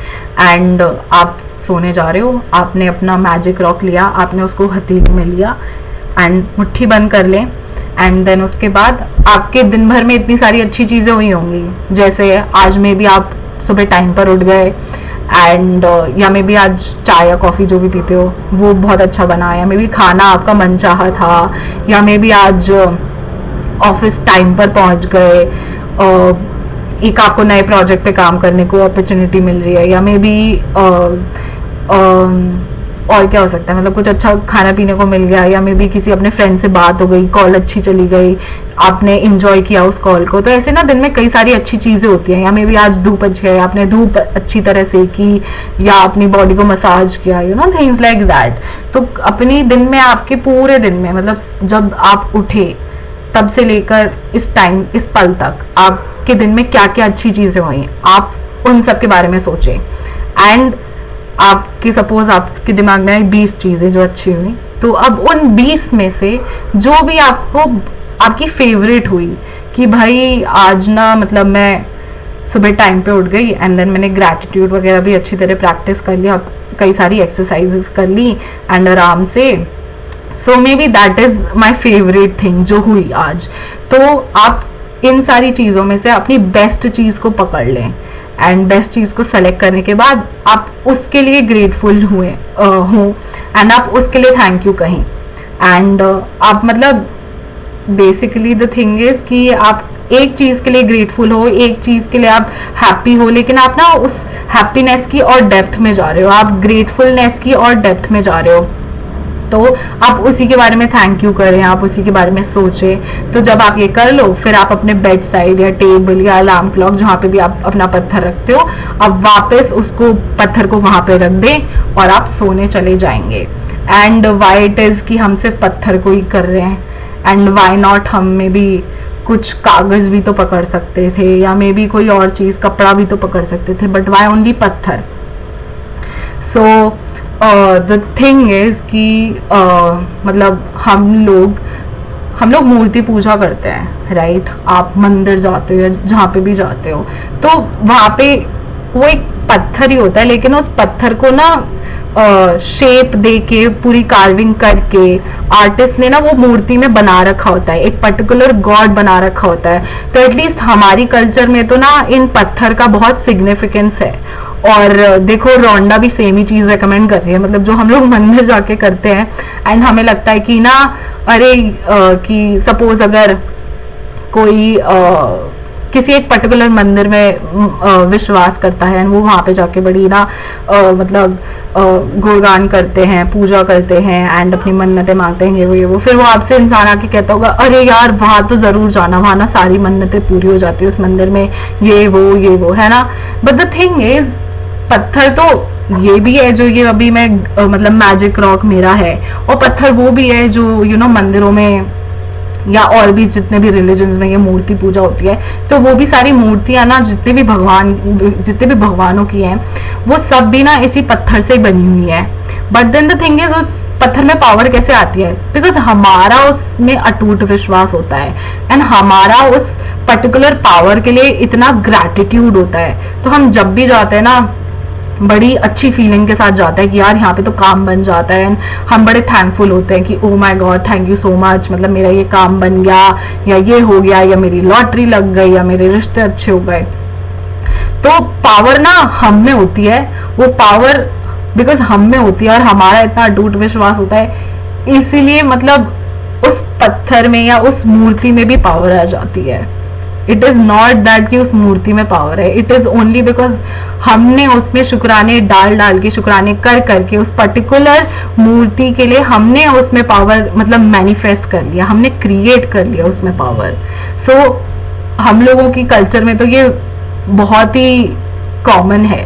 And आप सोने जा रहे हो, आपने अपना मैजिक रॉक लिया, आपने उसको हथेली में लिया एंड मुट्ठी बंद कर लें। एंड देन उसके बाद आपके दिन भर में इतनी सारी अच्छी चीज़ें हुई होंगी, जैसे आज में भी आप सुबह टाइम पर उठ गए एंड या मे बी आज चाय या कॉफ़ी जो भी पीते हो वो बहुत अच्छा बना, या मे बी खाना आपका मनचाहा था, या मे बी आज ऑफिस टाइम पर पहुंच गए, एक आपको नए प्रोजेक्ट पे काम करने को अपॉर्चुनिटी मिल रही है, या मे बी और क्या हो सकता है, मतलब कुछ अच्छा खाना पीने को मिल गया, या मे बी किसी अपने फ्रेंड से बात हो गई, कॉल अच्छी चली गई, आपने इंजॉय किया उस कॉल को। तो ऐसे ना दिन में कई सारी अच्छी चीज़ें होती हैं। या मे बी आज धूप अच्छी है, आपने धूप अच्छी तरह से की, या अपनी बॉडी को मसाज किया, थिंग्स लाइक दैट। तो अपनी दिन में आपके पूरे दिन में मतलब जब आप उठे तब से लेकर इस टाइम इस पल तक आपके दिन में क्या क्या अच्छी चीज़ें हुई, आप उन सब के बारे में सोचें। एंड आपके सपोज आपके दिमाग में आई 20 चीज़ें जो अच्छी हुई, तो अब उन 20 में से जो भी आपकी फेवरेट हुई कि भाई आज ना मतलब मैं सुबह टाइम पे उठ गई एंड देन मैंने ग्रैटिट्यूड वगैरह भी अच्छी तरह प्रैक्टिस कर लिया, कई सारी एक्सरसाइजेस कर ली एंड आराम से, so maybe that is my favourite thing जो हुई आज। तो आप इन सारी चीज़ों में से अपनी बेस्ट चीज़ को पकड़ लें, एंड बेस्ट चीज़ को सेलेक्ट करने के बाद आप उसके लिए ग्रेटफुल हों एंड आप उसके लिए थैंक यू कहें। एंड आप मतलब बेसिकली द थिंग इज कि आप एक चीज़ के लिए ग्रेटफुल हो, एक चीज़ के लिए आप हैप्पी हो, लेकिन आप ना उस हैप्पीनेस की और डेप्थ में जा रहे हो, आप ग्रेटफुलनेस की और डेप्थ में जा रहे हो, तो आप उसी के बारे में थैंक यू करें, आप उसी के बारे में सोचें। तो जब आप ये कर लो, फिर आप अपने बेड साइड या टेबल या अलार्म क्लॉक जहाँ पे भी आप अपना पत्थर रखते हो, अब वापस उसको पत्थर को वहाँ पे रख दें और आप सोने चले जाएंगे। एंड वाई इट इज़ कि हम सिर्फ पत्थर को ही कर रहे हैं, एंड वाई नॉट हम में भी कुछ कागज भी तो पकड़ सकते थे, या मे बी कोई और चीज़, कपड़ा भी तो पकड़ सकते थे, बट वाई ओनली पत्थर। सो द थिंग इज कि मतलब हम लोग मूर्ति पूजा करते हैं, राइट? आप मंदिर जाते हो या जहाँ पे भी जाते हो, तो वहाँ पे वो एक पत्थर ही होता है, लेकिन उस पत्थर को ना शेप दे के, पूरी कार्विंग करके आर्टिस्ट ने ना वो मूर्ति में बना रखा होता है, एक पर्टिकुलर गॉड बना रखा होता है। तो एटलीस्ट हमारी कल्चर में तो ना इन पत्थर का बहुत सिग्निफिकेंस है। और देखो, रोंडा भी सेम ही चीज रेकमेंड कर रही है, मतलब जो हम लोग मंदिर जाके करते हैं, एंड हमें लगता है कि ना अरे कि सपोज अगर कोई किसी एक पर्टिकुलर मंदिर में विश्वास करता है, वो वहाँ पे जाके बड़ी ना मतलब गुणगान करते हैं, पूजा करते हैं, एंड अपनी मन्नतें मांगते हैं, ये वो फिर वो आपसे इंसान आके कहता होगा अरे यार वहाँ तो जरूर जाना, वहाँ ना सारी मन्नतें पूरी हो जाती है उस मंदिर में, ये वो है ना। बट द थिंग इज, पत्थर तो ये भी है जो ये अभी मैं मतलब मैजिक रॉक मेरा है, और पत्थर वो भी है जो मंदिरों में या और भी जितने भी रिलीजन्स में ये मूर्ति पूजा होती है, तो वो भी सारी मूर्तियां ना जितने भी भगवानों की हैं, वो सब भी ना इसी पत्थर से बनी हुई है। But then the thing is, उस पत्थर में पावर कैसे आती है? बिकॉज हमारा उसमें अटूट विश्वास होता है, एंड हमारा उस पर्टिकुलर पावर के लिए इतना ग्रैटिट्यूड होता है। तो हम जब भी जाते हैं ना, बड़ी अच्छी फीलिंग के साथ जाता है कि यार यहाँ पे तो काम बन जाता है, हम बड़े थैंकफुल होते हैं कि oh my God thank you so much, मतलब मेरा ये काम बन गया, या ये हो गया, या मेरी लॉटरी लग गई, या मेरे रिश्ते अच्छे हो गए। तो पावर ना हम में होती है, वो पावर बिकॉज हम में होती है और हमारा इतना अटूट विश्वास होता है, इसीलिए मतलब उस पत्थर में या उस मूर्ति में भी पावर आ जाती है। इट इज नॉट दैट कि उस मूर्ति में पावर है, इट इज ओनली बिकॉज हमने उसमें शुक्राने डाल के, शुक्राने कर करके उस पर्टिकुलर मूर्ति के लिए हमने उसमें पावर मतलब मैनिफेस्ट कर लिया, हमने क्रिएट कर लिया उसमें पावर। सो हम लोगों की कल्चर में तो ये बहुत ही कॉमन है,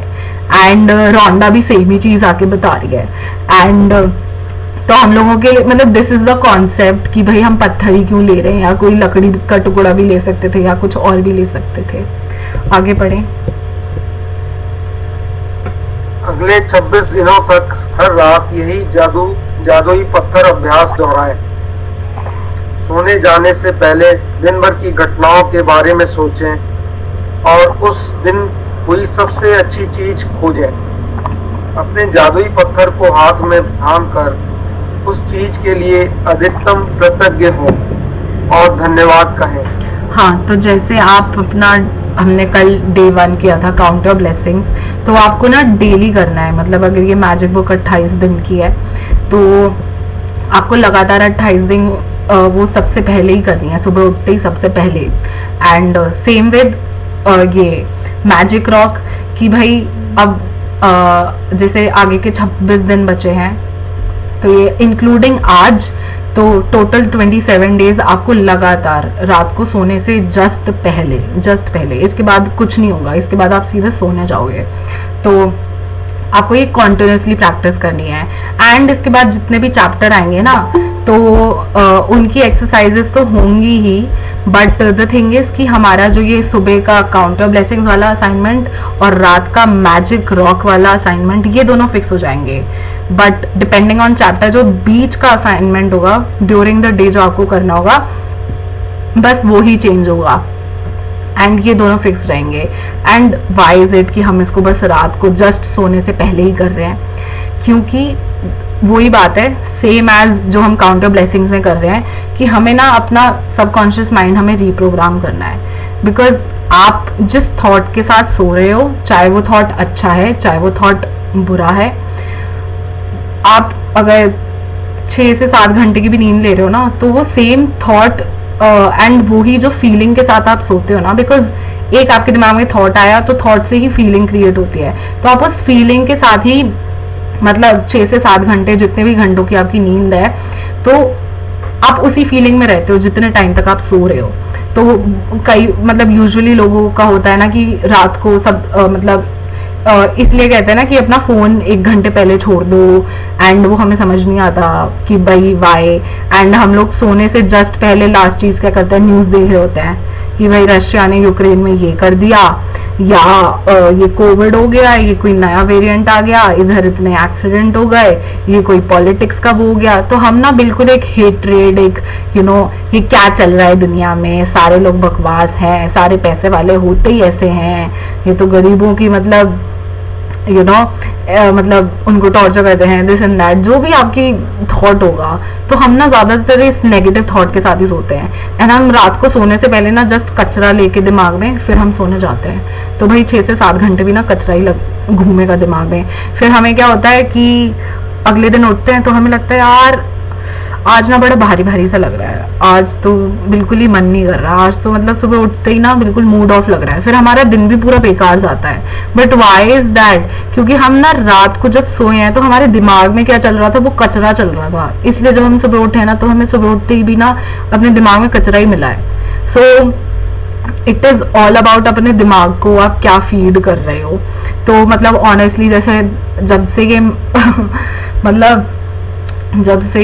एंड रोंडा भी सेम ही चीज आके बता रही है। एंड तो हम लोगों के मतलब दिस इज द कॉन्सेप्ट कि भाई हम पत्थर ही क्यों ले रहे हैं, या कोई लकड़ी का टुकड़ा भी ले सकते थे, या कुछ और भी ले सकते थे। आगे बढ़े। अगले 26 दिनों तक हर रात यही जादुई पत्थर अभ्यास दोहराएं। सोने जाने से पहले दिन भर की घटनाओं के बारे में सोचें और उस दिन हुई सबसे अच्छी चीज खोजें। अपने जादुई पत्थर को हाथ में थाम कर उस चीज के लिए अधिकतम कृतज्ञ हो और धन्यवाद कहें। हाँ, तो जैसे आप अपना, हमने कल डे 1 किया था काउंट योर ब्लेसिंग्स, तो आपको ना डेली करना है। मतलब अगर ये मैजिक बुक 28 दिन की है, तो आपको लगातार 28 दिन वो सबसे पहले ही करनी है, सुबह उठते ही सबसे पहले। एंड सेम विद ये मैजिक रॉक कि भाई अब जैसे आगे के 26 दिन बचे हैं, तो ये इंक्लूडिंग आज, तो टोटल 27 डेज आपको लगातार रात को सोने से जस्ट पहले, इसके बाद कुछ नहीं होगा, इसके बाद आप सीधे सोने जाओगे। तो आपको ये कॉन्टिन्यूसली प्रैक्टिस करनी है। एंड इसके बाद जितने भी चैप्टर आएंगे ना, तो उनकी एक्सरसाइजेस तो होंगी ही, बट द थिंग इज कि हमारा जो ये सुबह का काउंट योर ब्लेसिंग्स वाला असाइनमेंट और रात का मैजिक रॉक वाला असाइनमेंट, ये दोनों फिक्स हो जाएंगे। बट डिपेंडिंग ऑन चैप्टर, जो बीच का असाइनमेंट होगा ड्यूरिंग द डे जो आपको करना होगा, बस वो ही चेंज होगा, एंड ये दोनों फिक्स रहेंगे। एंड वाई इज इट कि हम इसको बस रात को जस्ट सोने से पहले ही कर रहे हैं? क्योंकि वही बात है, सेम एज जो हम काउंटर ब्लेसिंग्स में कर रहे हैं, कि हमें ना अपना सबकॉन्शियस माइंड हमें रीप्रोग्राम करना है। बिकॉज आप जिस थॉट के साथ सो रहे हो, चाहे वो थॉट अच्छा है चाहे वो थॉट बुरा है, आप अगर 6 से 7 घंटे की भी नींद ले रहे हो ना, तो वो सेम थॉट एंड वही जो फीलिंग के साथ आप सोते हो ना, बिकॉज एक आपके दिमाग में थॉट आया तो थॉट से ही फीलिंग क्रिएट होती है, तो आप उस फीलिंग के साथ ही मतलब 6 से 7 घंटे जितने भी घंटों की आपकी नींद है, तो आप उसी फीलिंग में रहते हो जितने टाइम तक आप सो रहे हो। तो कई मतलब यूजुअली लोगों का होता है ना कि रात को सब मतलब इसलिए कहते हैं ना कि अपना फोन 1 घंटे पहले छोड़ दो, एंड वो हमें समझ नहीं आता कि भाई वाई, एंड हम लोग सोने से जस्ट पहले लास्ट चीज क्या करते हैं, न्यूज देख रहे होते हैं कि भाई रशिया ने यूक्रेन में ये कर दिया, या ये कोविड हो गया, ये कोई नया वेरिएंट आ गया, इधर इतने एक्सीडेंट हो गए, ये कोई पॉलिटिक्स का वो हो गया। तो हम ना बिल्कुल एक हेट्रेड, एक ये क्या चल रहा है दुनिया में, सारे लोग बकवास हैं, सारे पैसे वाले होते ही ऐसे हैं, ये तो गरीबों की मतलब मतलब उनको टॉर्चर करते हैं, दिस एंड दैट, जो भी आपकी थॉट होगा। तो हम ना ज्यादातर इस नेगेटिव थॉट के साथ ही सोते हैं, एंड हम रात को सोने से पहले ना जस्ट कचरा लेके दिमाग में फिर हम सोने जाते हैं। तो भाई 6 से 7 घंटे भी ना कचरा ही घूमेगा दिमाग में। फिर हमें क्या होता है कि अगले दिन उठते हैं तो हमें लगता है यार आज ना बड़ा भारी भारी सा लग रहा है, आज तो बिल्कुल ही मन नहीं कर रहा, आज तो मतलब सुबह उठते ही ना बिल्कुल मूड ऑफ लग रहा है, फिर हमारा दिन भी पूरा बेकार जाता है। But why is that? क्योंकि हम ना रात को जब सोए हैं तो हमारे दिमाग में क्या चल रहा था, वो कचरा चल रहा था, इसलिए जब हम सुबह उठे ना तो हमें सुबह उठते ही भी ना अपने दिमाग में कचरा ही मिला है। So it is all about अपने दिमाग को आप क्या फीड कर रहे हो। तो मतलब ऑनेस्टली जैसे जब से ये मतलब जब से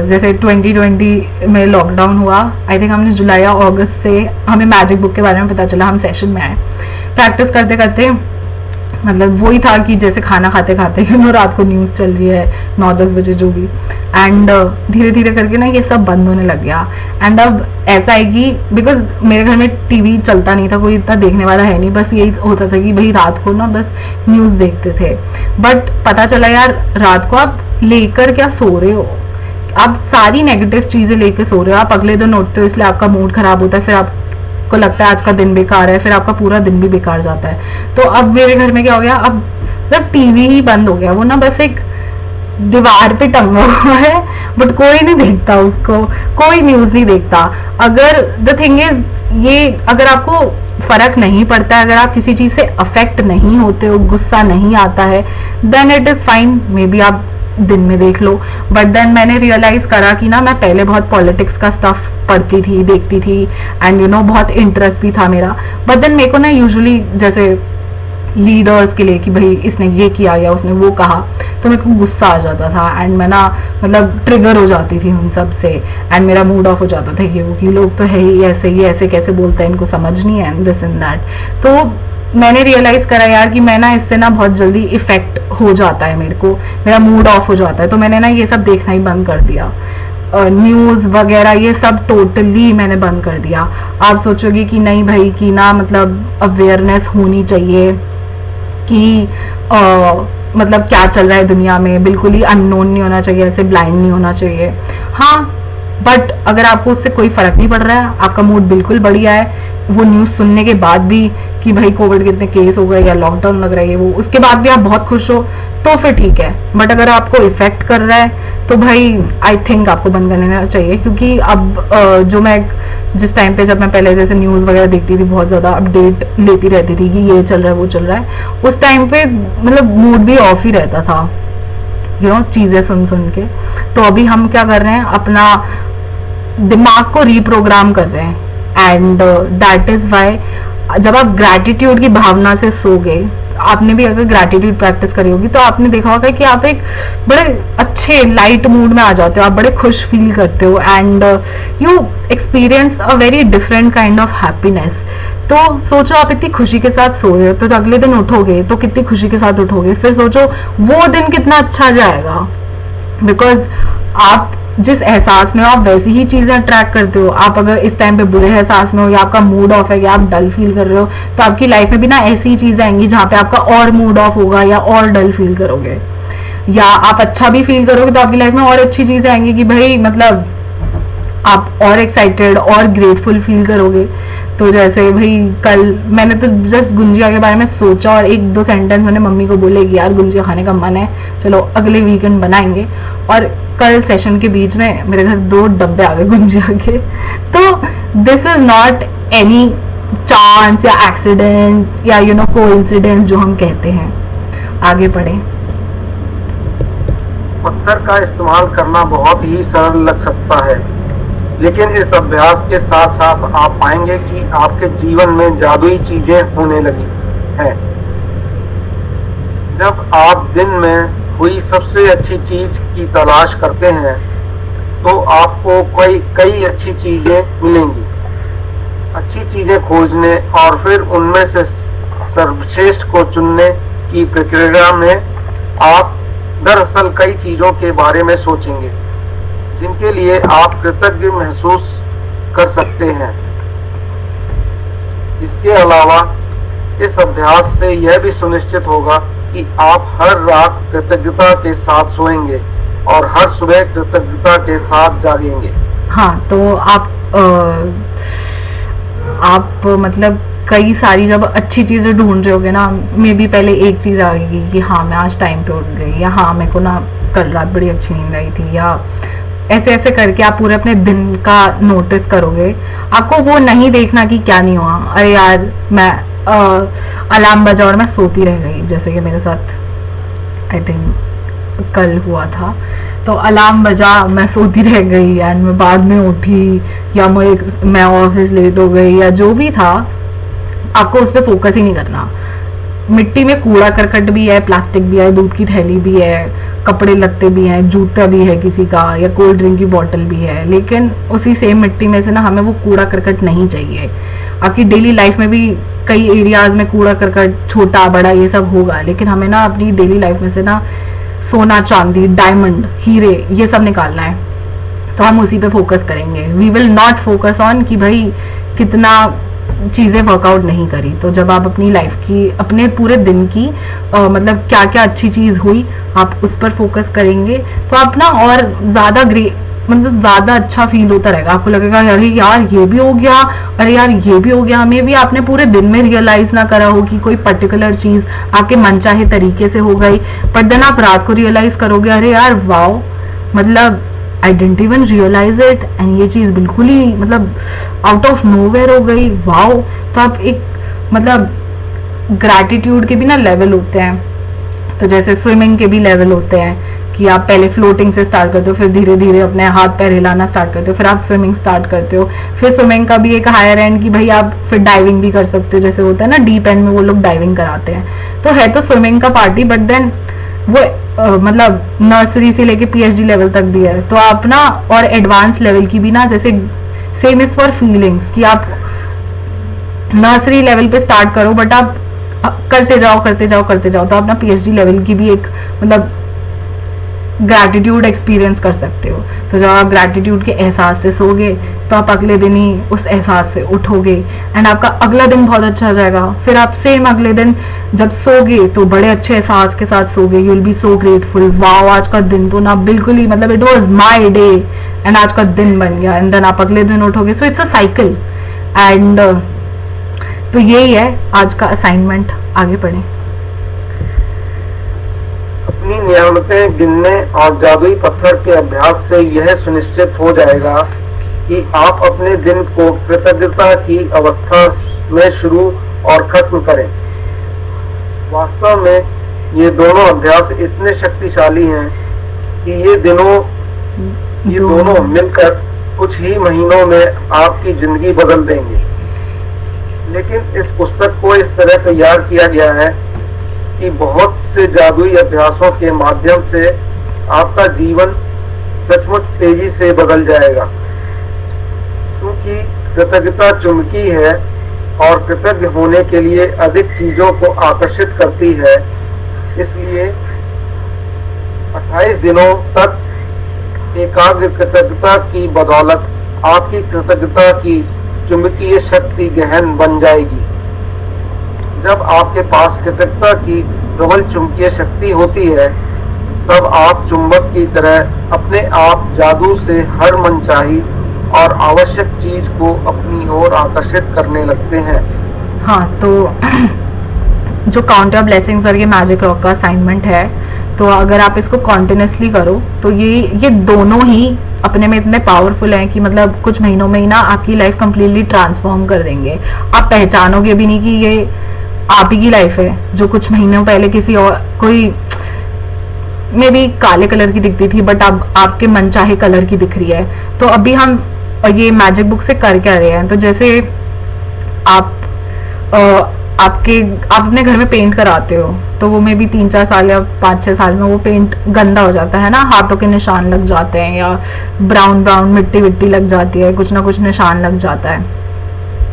जैसे 2020 में लॉकडाउन हुआ, आई थिंक हमने जुलाई या अगस्त से हमें मैजिक बुक के बारे में पता चला, हम सेशन में आए, प्रैक्टिस करते करते मतलब वही था कि जैसे खाना खाते खाते रात को न्यूज़ चल रही है 9-10 बजे जो भी, एंड धीरे धीरे करके ना ये सब बंद होने लग गया। एंड अब ऐसा है कि बिकॉज मेरे घर में टीवी चलता नहीं था, कोई इतना देखने वाला है नहीं, बस यही होता था कि भाई रात को ना बस न्यूज़ देखते थे। बट पता चला यार रात को आप लेकर क्या सो रहे हो, आप सारी नेगेटिव चीजें लेके सो रहे हो, आप अगले दिन उठते हो इसलिए आपका मूड खराब होता है, फिर आपको लगता है आज का दिन बेकार है, फिर आपका पूरा दिन भी बेकार जाता है। तो अब मेरे घर में क्या हो गया, अब मतलब टीवी ही बंद हो गया, वो ना बस एक दीवार पे टंगा हुआ है, बट कोई नहीं देखता उसको, कोई न्यूज नहीं देखता। अगर द थिंग इज ये अगर आपको फर्क नहीं पड़ता है, अगर आप किसी चीज से अफेक्ट नहीं होते हो, गुस्सा नहीं आता है, then it is fine, maybe आप दिन में देख लो। बट देन मैंने रियलाइज करा कि ना मैं पहले बहुत पॉलिटिक्स का स्टफ पढ़ती थी, देखती थी, एंड बहुत इंटरेस्ट भी था मेरा। बट देन मेरे को ना यूजुअली जैसे लीडर्स के लिए कि भाई इसने ये किया या उसने वो कहा, तो मेरे को गुस्सा आ जाता था, एंड मैं ना मतलब ट्रिगर हो जाती थी उन सब से, एंड मेरा मूड ऑफ हो जाता था कि वो कि लोग तो है ही ऐसे, ये ऐसे कैसे बोलते हैं, इनको समझ नहीं है, एंड दिस एंड दैट। तो मैंने रियलाइज करा यार कि मैं ना इससे ना बहुत जल्दी इफेक्ट हो जाता है, मेरे को मेरा मूड ऑफ हो जाता है, तो मैंने ना ये सब देखना ही बंद कर दिया, न्यूज़ वगैरह ये सब टोटली मैंने बंद कर दिया। आप सोचोगे कि नहीं भाई कि ना मतलब अवेयरनेस होनी चाहिए कि मतलब क्या चल रहा है दुनिया में, बिल्कुल ही अननोन नहीं होना चाहिए, ऐसे ब्लाइंड नहीं होना चाहिए। हाँ, बट अगर आपको उससे कोई फर्क नहीं पड़ रहा है, आपका मूड बिल्कुल बढ़िया है, वो न्यूज़ सुनने के बाद भी कि भाई कोविड के इतने केस हो गए या लॉकडाउन लग रहा है वो, उसके बाद भी आप बहुत खुश हो, तो फिर ठीक है। बट अगर आपको इफेक्ट कर रहा है तो भाई आई थिंक आपको बंद कर देना चाहिए। क्योंकि अब जो मैं जिस टाइम पे जब मैं पहले जैसे न्यूज़ वगैरह देखती थी, बहुत ज़्यादा अपडेट लेती रहती थी कि ये चल रहा है वो चल रहा है, उस टाइम पे मतलब मूड भी ऑफ ही रहता था चीज़ें सुन सुन के। तो अभी हम क्या कर रहे हैं, अपना दिमाग को रीप्रोग्राम कर रहे हैं, एंड दैट इज वाई जब आप ग्रैटिट्यूड की भावना से सोगे, आपने भी अगर ग्रैटिट्यूड प्रैक्टिस करी होगी तो आपने देखा होगा कि आप एक बड़े अच्छे लाइट मूड में आ जाते हो, आप बड़े खुश फील करते हो, and you experience a very different kind of happiness. तो सोचो आप इतनी खुशी के साथ सो रहे हो, तो अगले दिन उठोगे तो कितनी खुशी के साथ उठोगे, फिर सोचो वो दिन कितना अच्छा जाएगा, बिकॉज आप जिस एहसास में हो आप वैसी ही चीजें अट्रैक्ट करते हो। आप अगर इस टाइम पे बुरे एहसास में हो, या आपका मूड ऑफ है, या आप डल फील कर रहे हो, तो आपकी लाइफ में भी ना ऐसी चीजें आएंगी जहाँ पे आपका और मूड ऑफ होगा या और डल फील करोगे। या आप अच्छा भी फील करोगे तो आपकी लाइफ में और अच्छी चीजें आएंगी कि भाई मतलब आप और एक्साइटेड और ग्रेटफुल फील करोगे। तो जैसे भाई कल मैंने तो जस्ट गुंजिया के बारे में सोचा और एक दो सेंटेंस मैंने मम्मी को बोले कि यार गुंजिया खाने का मन है, चलो अगले वीकेंड बनाएंगे। और कल सेशन के बीच में मेरे घर 2 डब्बे आ गए गुंजिया के। तो this is not any chance या एक्सीडेंट या कोइंसिडेंस जो हम कहते हैं। आगे बढ़े। पत्थर का इस्तेमाल करना बहुत ही सरल लग सकता है, लेकिन इस अभ्यास के साथ साथ आप पाएंगे कि आपके जीवन में जादुई चीजें होने लगी हैं। जब आप दिन में हुई सबसे अच्छी चीज की तलाश करते हैं तो आपको कई अच्छी चीजें मिलेंगी। अच्छी चीजें खोजने और फिर उनमें से सर्वश्रेष्ठ को चुनने की प्रक्रिया में आप दरअसल कई चीजों के बारे में सोचेंगे जिनके लिए आप कृतज्ञ महसूस कर सकते हैं। इसके अलावा इस अभ्यास से यह भी सुनिश्चित होगा कि आप हर रात कृतज्ञता के साथ सोएंगे और हर सुबह कृतज्ञता के साथ जागेंगे। हाँ, तो आप मतलब कई सारी जब अच्छी चीजें ढूंढ रहे होगे ना, मे बी पहले एक चीज आएगी कि हाँ मैं आज टाइम पे उठ गई, या हाँ मेरे को ना कल रात बड़ी अच्छी नींद आई थी, या ऐसे ऐसे करके आप पूरे अपने दिन का नोटिस करोगे। आपको वो नहीं देखना कि क्या नहीं हुआ, अरे यार मैं अलार्म बजा और मैं सोती रह गई, जैसे कि मेरे साथ आई थिंक कल हुआ था। तो अलार्म बजा, मैं सोती रह गई एंड मैं बाद में उठी, या मैं ऑफिस लेट हो गई, या जो भी था, आपको उस पर फोकस ही नहीं करना। मिट्टी में कूड़ा करकट भी है, प्लास्टिक भी है, दूध की थैली भी है, कपड़े लत्ते भी हैं, जूता भी है किसी का, या कोल्ड ड्रिंक की बोतल भी है, लेकिन उसी सेम मिट्टी में से ना हमें वो कूड़ा करकट नहीं चाहिए। आपकी डेली लाइफ में भी कई एरियाज में कूड़ा करकट छोटा बड़ा ये सब होगा, लेकिन हमें ना अपनी डेली लाइफ में से ना सोना चांदी डायमंड हीरे ये सब निकालना है। तो हम उसी पे फोकस करेंगे। We will not focus on कि भाई कितना चीज़ें वर्कआउट नहीं करी। तो जब आप अपनी लाइफ की अपने पूरे दिन की मतलब क्या क्या अच्छी चीज़ हुई आप उस पर फोकस करेंगे तो आप ना और ज़्यादा मतलब ज़्यादा अच्छा फील होता रहेगा। आपको लगेगा अरे यार ये भी हो गया, अरे यार ये भी हो गया। मे भी आपने पूरे दिन में रियलाइज ना करा हो कि कोई पर्टिकुलर चीज़ आपके मनचाहे तरीके से हो गई, पर देन आप रात को रियलाइज करोगे अरे यार वाओ, मतलब I didn't even realise it and ये चीज़ बिल्कुल ही मतलब आउट ऑफ नोवेयर हो गई, वाओ। तो आप एक मतलब ग्रैटिट्यूड के भी ना लेवल होते हैं। तो जैसे स्विमिंग के भी लेवल होते हैं कि आप पहले फ्लोटिंग से स्टार्ट करते हो, फिर धीरे धीरे अपने हाथ पैर हिलाना स्टार्ट करते हो, फिर आप स्विमिंग स्टार्ट करते हो। फिर स्विमिंग का भी एक हायर एंड कि भाई आप फिर डाइविंग भी कर सकते हो, जैसे होता है ना डीप एंड में वो लोग डाइविंग कराते हैं। तो है तो स्विमिंग का पार्टी, बट देन वो मतलब नर्सरी से लेके पीएचडी लेवल तक भी है। तो आप ना और एडवांस लेवल की भी ना, जैसे सेम इज फॉर फीलिंग्स कि आप नर्सरी लेवल पे स्टार्ट करो बट आप करते जाओ करते जाओ करते जाओ, तो आप ना पीएचडी लेवल की भी एक मतलब ग्रैटिट्यूड एक्सपीरियंस कर सकते हो। तो जब आप ग्रैटिट्यूड के एहसास से सोगे तो आप अगले दिन ही उस एहसास से उठोगे एंड आपका अगला दिन बहुत अच्छा जाएगा। फिर आप सेम अगले दिन जब सोगे तो बड़े अच्छे एहसास के साथ सोगे, you will be so grateful, wow आज का दिन तो ना बिल्कुल ही मतलब it was my day and आज का दिन बन गया, एंड देन आप अगले दिन उठोगे। So it's a cycle and तो यही है आज का असाइनमेंट। आगे पढ़ें। अपनी नियामतें गिनने और जादुई पत्थर के अभ्यास से यह सुनिश्चित हो जाएगा कि आप अपने दिन को कृतज्ञता की अवस्था में शुरू और खत्म करें। वास्तव में ये दोनों अभ्यास इतने शक्तिशाली हैं कि ये दोनों मिलकर कुछ ही महीनों में आपकी जिंदगी बदल देंगे। लेकिन इस पुस्तक को इस तरह तैयार किया गया है कि बहुत से जादुई अभ्यासों के माध्यम से आपका जीवन सचमुच तेजी से बदल जाएगा। क्योंकि कृतज्ञता चुंबकी है और कृतज्ञ होने के लिए अधिक चीजों को आकर्षित करती है, इसलिए 28 दिनों तक एकाग्र कृतज्ञता की बदौलत आपकी कृतज्ञता की चुंबकीय शक्ति गहन बन जाएगी। जब आपके पास कृतज्ञता की प्रबल चुंबकीय शक्ति होती है तब आप चुंबक की तरह अपने आप जादू से हर मनचाही और आवश्यक चीज को अपनी ओर आकर्षित करने लगते हैं। हाँ, तो जो काउंट ऑफ ब्लेसिंग्स और ये मैजिक रॉक का असाइनमेंट है, तो अगर आप इसको कॉन्टिन्यूसली करो तो ये दोनों ही अपने में इतने पावरफुल हैं कि मतलब कुछ महीनों में ही ना आपकी लाइफ कंप्लीटली ट्रांसफॉर्म कर देंगे। आप पहचानोगे भी नहीं कि ये आप ही की लाइफ है, जो कुछ महीनों पहले किसी और कोई मे भी काले कलर की दिखती थी बट अब आपके मनचाहे कलर की दिख रही है। तो अभी हम ये मैजिक बुक से कर क्या रहे हैं, तो जैसे आप आप अपने घर में पेंट कराते हो, तो वो में भी 3-4 साल या 5-6 साल में वो पेंट गंदा हो जाता है ना, हाथों के निशान लग जाते हैं या ब्राउन ब्राउन मिट्टी विट्टी लग जाती है, कुछ ना कुछ निशान लग जाता है।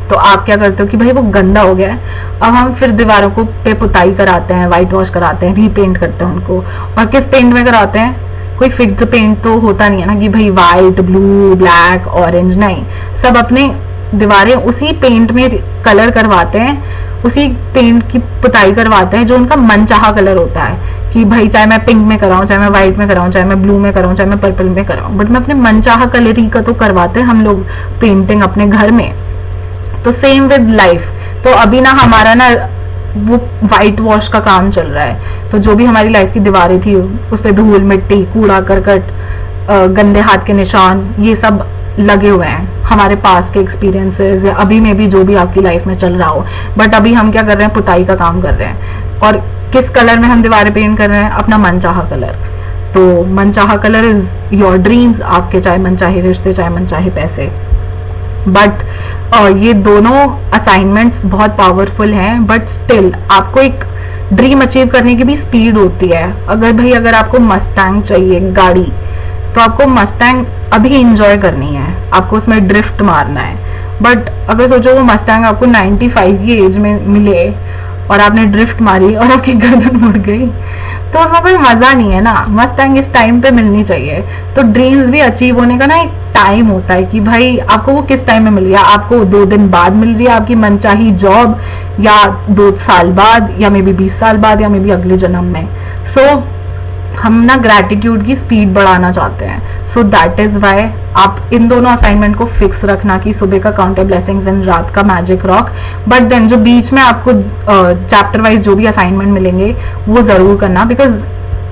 तो आप क्या करते हो कि भाई वो गंदा हो गया है, अब हम फिर दीवारों को पे पुताई कराते हैं, वाइट वॉश कराते हैं, रीपेंट करते हैं उनको। और किस पेंट में कराते हैं? कोई फिक्स्ड पेंट तो होता नहीं है ना कि भाई वाइट, ब्लू, ब्लैक, ऑरेंज, नहीं, सब अपने दीवारें उसी पेंट में कलर करवाते हैं, उसी पेंट की पुताई करवाते हैं जो उनका मनचाहा कलर होता है कि भाई चाहे मैं पिंक में कराऊं, चाहे मैं व्हाइट में कराऊं, चाहे मैं ब्लू में कराऊं, चाहे मैं पर्पल में कराऊं, बट मैं अपने मनचाहा कलर ही का तो करवाते हैं हम लोग पेंटिंग अपने घर में। तो सेम विद लाइफ। तो अभी ना हमारा ना वो वाइट वॉश का काम चल रहा है, तो जो भी हमारी लाइफ की दीवारें थी उस पर धूल मिट्टी कूड़ा करकट गंदे हाथ के निशान ये सब लगे हुए हैं, हमारे पास के एक्सपीरियंसेस या अभी में भी जो भी आपकी लाइफ में चल रहा हो। बट अभी हम क्या कर रहे हैं? पुताई का काम कर रहे हैं। और किस कलर में हम दीवारें पेंट कर रहे हैं? अपना मनचाहा कलर। तो मनचाहा कलर इज योर ड्रीम्स, आपके चाहे मनचाहे रिश्ते, चाहे मनचाहे पैसे। बट ये दोनों असाइनमेंट्स बहुत पावरफुल हैं, बट स्टिल आपको एक ड्रीम अचीव करने की भी स्पीड होती है। अगर आपको मस्टैंग चाहिए गाड़ी, तो आपको मस्टैंग अभी इंजॉय करनी है, आपको उसमें ड्रिफ्ट मारना है। बट अगर सोचो वो मस्टैंग आपको 95 की एज में मिले और आपने ड्रिफ्ट मारी और आपकी गर्दन मुड़ गई, तो उसमें कोई मजा नहीं है ना। मस्टैंग इस टाइम पे मिलनी चाहिए। तो ड्रीम्स भी अचीव होने का ना एक टाइम होता है कि भाई आपको वो किस टाइम में मिल रही है, आपको 2 दिन बाद मिल रही है आपकी मनचाही जॉब, या 2 साल बाद, या मे बी 20 साल बाद, या मे बी अगले जन्म में। सो हम ना ग्रैटिट्यूड की स्पीड बढ़ाना चाहते हैं। सो दैट इज वाई आप इन दोनों असाइनमेंट को फिक्स रखना कि सुबह का काउंट ऑफ ब्लेसिंग्स एंड रात का मैजिक रॉक। बट देन जो बीच में आपको चैप्टर वाइज जो भी असाइनमेंट मिलेंगे वो जरूर करना, बिकॉज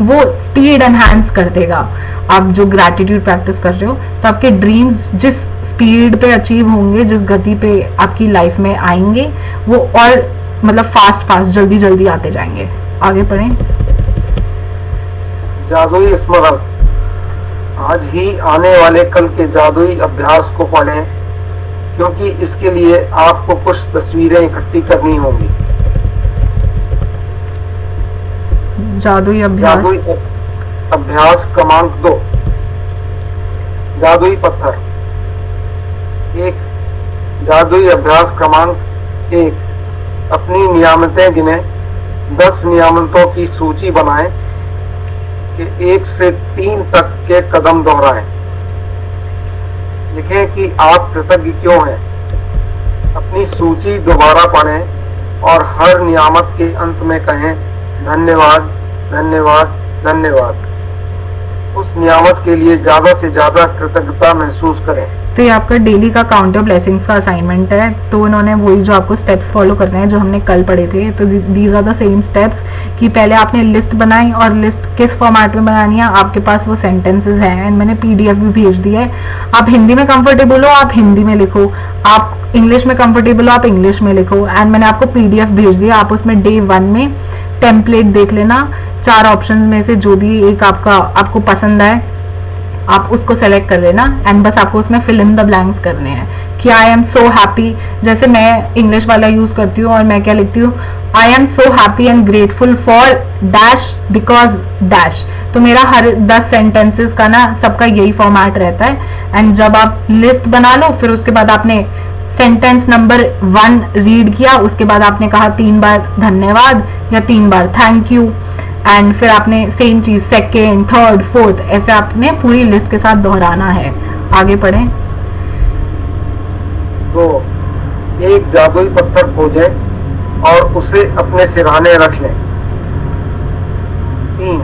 वो स्पीड एनहांस कर देगा। आप जो ग्रैटिट्यूड प्रैक्टिस कर रहे हो तो आपके ड्रीम्स जिस स्पीड पे अचीव होंगे, जिस गति पे आपकी लाइफ में आएंगे, वो और मतलब फास्ट जल्दी जल्दी आते जाएंगे। आगे पढ़ें। जादुई स्मरण। आज ही आने वाले कल के जादुई अभ्यास को पढ़ें, क्योंकि इसके लिए आपको कुछ तस्वीरें इकट्ठी करनी होंगी। जादुई अभ्यास क्रमांक 2। जादुई पत्थर। 1। जादुई अभ्यास क्रमांक 1। अपनी नियामतें गिने। 10 नियामतों की सूची बनाएं कि 1 से 3 तक के कदम दोहराएं। लिखें कि आप कृतज्ञ क्यों हैं। अपनी सूची दोबारा पढ़ें और हर नियामत के अंत में कहें धन्यवाद, धन्यवाद, धन्यवाद। उस नियामत के लिए ज्यादा से ज्यादा कृतज्ञता महसूस करें। तो ये आपका डेली का काउंट ऑफ ब्लेसिंग्स का असाइनमेंट है। तो उन्होंने वही जो आपको स्टेप्स फॉलो करने हैं जो हमने कल पढ़े थे। तो these are the same steps कि पहले आपने लिस्ट बनाई, और लिस्ट किस फॉर्मेट में बनानी है, आपके पास वो सेंटेंसेस हैं एंड मैंने पीडीएफ भी भेज दिया है। आप हिंदी में कंफर्टेबल हो आप हिंदी में लिखो, आप इंग्लिश में कंफर्टेबल हो आप इंग्लिश में लिखो। एंड मैंने आपको पीडीएफ भेज दिया, आप उसमें डे 1 में टेम्पलेट देख लेना। 4 ऑप्शंस में से जो भी एक आपको पसंद आए आप उसको सेलेक्ट कर लेना, एंड बस आपको उसमें फिल इन द ब्लैंक्स करने हैं कि आई एम सो हैप्पी। जैसे मैं इंग्लिश वाला यूज करती हूँ और मैं क्या लिखती हूँ, I am so happy and grateful for dash because dash. तो मेरा हर 10 सेंटेंसेस का ना सबका यही फॉर्मेट रहता है। एंड जब आप लिस्ट बना लो, फिर उसके बाद आपने सेंटेंस नंबर 1 रीड किया, उसके बाद आपने कहा 3 बार धन्यवाद या 3 बार थैंक यू, एंड फिर आपने सेम चीज 2nd, 3rd, 4th ऐसे आपने पूरी लिस्ट के साथ दोहराना है। आगे पढ़ें। 2। एक जादुई पत्थर खोजें और उसे अपने सिरहाने रख लें। 3।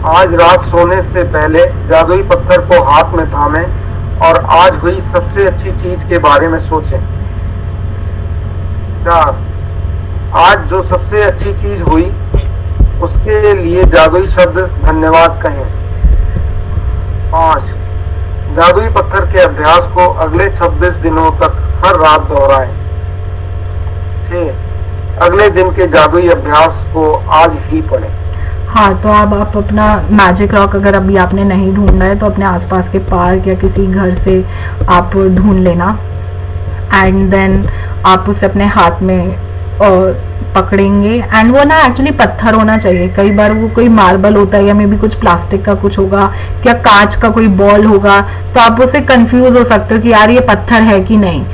आज रात सोने से पहले जादुई पत्थर को हाथ में थामें और आज हुई सबसे अच्छी चीज के बारे में सोचें। 4, आज जो सबसे अच्छी चीज हुई उसके लिए जादुई शब्द धन्यवाद कहें। 5, जादुई पत्थर के अभ्यास को अगले 26 दिनों तक हर रात दोहराएं। 6, अगले दिन के जादुई अभ्यास को आज ही पढ़ें। हाँ, तो अब आप अपना मैजिक रॉक अगर अभी आपने नहीं ढूंढना है तो अपने आसपास के पार्क या किसी घर से आप ढूंढ लेना, एंड देन आप उसे अपने हाथ में पकड़ेंगे। एंड वो ना एक्चुअली पत्थर होना चाहिए, कई बार वो कोई मार्बल होता है या मे बी कुछ प्लास्टिक का कुछ होगा या कांच का कोई बॉल होगा, तो आप उससे कंफ्यूज हो सकते हो कि यार ये पत्थर है कि नहीं।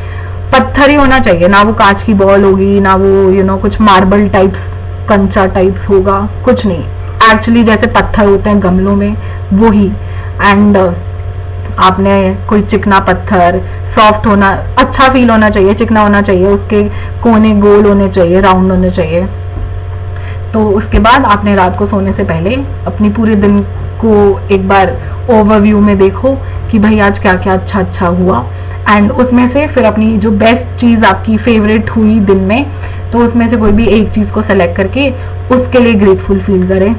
पत्थर ही होना चाहिए, ना वो कांच की बॉल होगी, ना वो कुछ मार्बल टाइप्स कंचा टाइप्स होगा, कुछ नहीं। एक्चुअली जैसे पत्थर होते हैं गमलों में वो ही। एंड आपने कोई चिकना पत्थर, सॉफ्ट होना, अच्छा फील होना चाहिए, चिकना होना चाहिए, उसके कोने गोल होने चाहिए, राउंड होने चाहिए। तो उसके बाद आपने रात को सोने से पहले अपनी पूरे दिन को एक बार ओवरव्यू में देखो कि भाई आज क्या क्या अच्छा हुआ, एंड उसमें से फिर अपनी जो बेस्ट चीज़ आपकी फेवरेट हुई दिन में, तो उसमें से कोई भी एक चीज़ को सेलेक्ट करके उसके लिए ग्रेटफुल फील करें।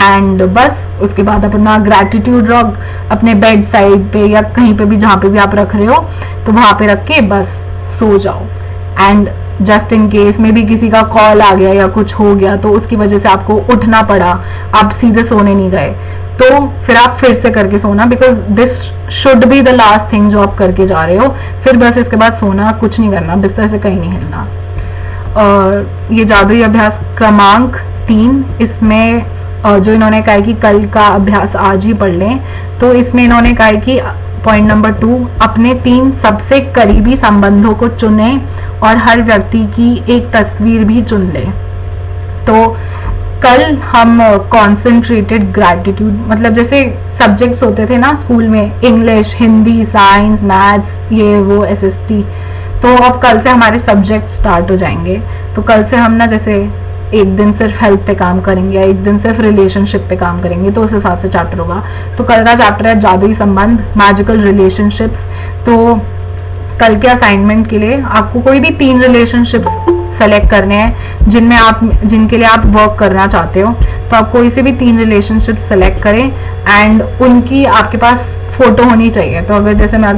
एंड बस उसके बाद अपना ग्रैटिट्यूड रॉक अपने बेड साइड पे या कहीं पे भी जहाँ पे भी आप रख रहे हो तो वहाँ पे रख के बस सो जाओ। एंड जस्ट इन केस में भी किसी का कॉल आ गया या कुछ हो गया तो उसकी वजह से आपको उठना पड़ा, आप सीधे सोने नहीं गए, तो फिर आप फिर से करके सोना, because this should be the last thing जो आप करके जा रहे हो। फिर बस इसके बाद सोना, कुछ नहीं करना, बिस्तर से कहीं नहीं हिलना। ये जादुई अभ्यास क्रमांक 3, इसमें जो इन्होंने कहा है कि कल का अभ्यास आज ही पढ़ लें, तो इसमें इन्होंने कहा है कि पॉइंट नंबर 2, अपने 3 सबसे करीबी संबंधों को चुने और हर व्यक्ति की एक तस्वीर भी चुन लें। तो कल हम कॉन्सेंट्रेटेड ग्रैटिट्यूड, मतलब जैसे सब्जेक्ट्स होते थे ना स्कूल में, इंग्लिश, हिंदी, साइंस, मैथ्स, ये वो SST, तो अब कल से हमारे सब्जेक्ट स्टार्ट हो जाएंगे। तो कल से हम ना जैसे एक दिन सिर्फ हेल्थ पे काम करेंगे या एक दिन सिर्फ रिलेशनशिप पे काम करेंगे, तो उस हिसाब से चैप्टर होगा। तो कल का चैप्टर है जादुई संबंध, मैजिकल रिलेशनशिप्स। तो कल के असाइनमेंट के लिए आपको कोई भी 3 रिलेशनशिप्स सेलेक्ट करने हैं जिनके लिए आप वर्क करना चाहते हो। तो आप कोई से भी 3 रिलेशनशिप्स सेलेक्ट करें एंड उनकी आपके पास फोटो होनी चाहिए। तो अगर जैसे मैं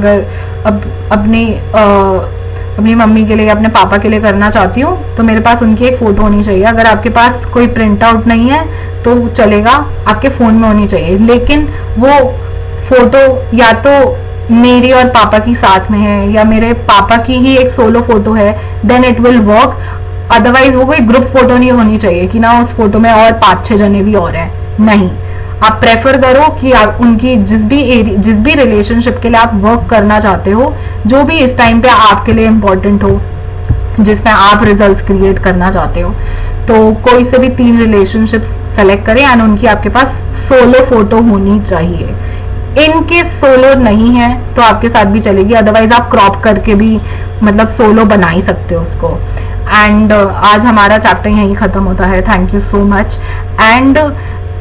अपनी मम्मी के लिए या अपने पापा के लिए करना चाहती हूँ तो मेरे पास उनकी एक फ़ोटो होनी चाहिए। अगर आपके पास कोई प्रिंट आउट नहीं है तो चलेगा, आपके फ़ोन में होनी चाहिए, लेकिन वो फ़ोटो या तो मेरी और पापा की साथ में है या मेरे पापा की ही एक सोलो फ़ोटो है, then it will work. Otherwise वो कोई ग्रुप फ़ोटो नहीं होनी चाहिए कि ना उस फोटो में और 5-6 जने भी और हैं, नहीं। आप प्रेफर करो कि आप उनकी जिस भी रिलेशनशिप के लिए आप वर्क करना चाहते हो, जो भी इस टाइम पे आपके लिए इम्पोर्टेंट हो, जिसमें आप रिजल्ट्स क्रिएट करना चाहते हो, तो कोई से भी 3 रिलेशनशिप्स सेलेक्ट करें एंड उनकी आपके पास सोलो फोटो होनी चाहिए। इनके सोलो नहीं है तो आपके साथ भी चलेगी, अदरवाइज आप क्रॉप करके भी मतलब सोलो बना ही सकते हो उसको। एंड आज हमारा चैप्टर यहीं खत्म होता है। Thank you so much. And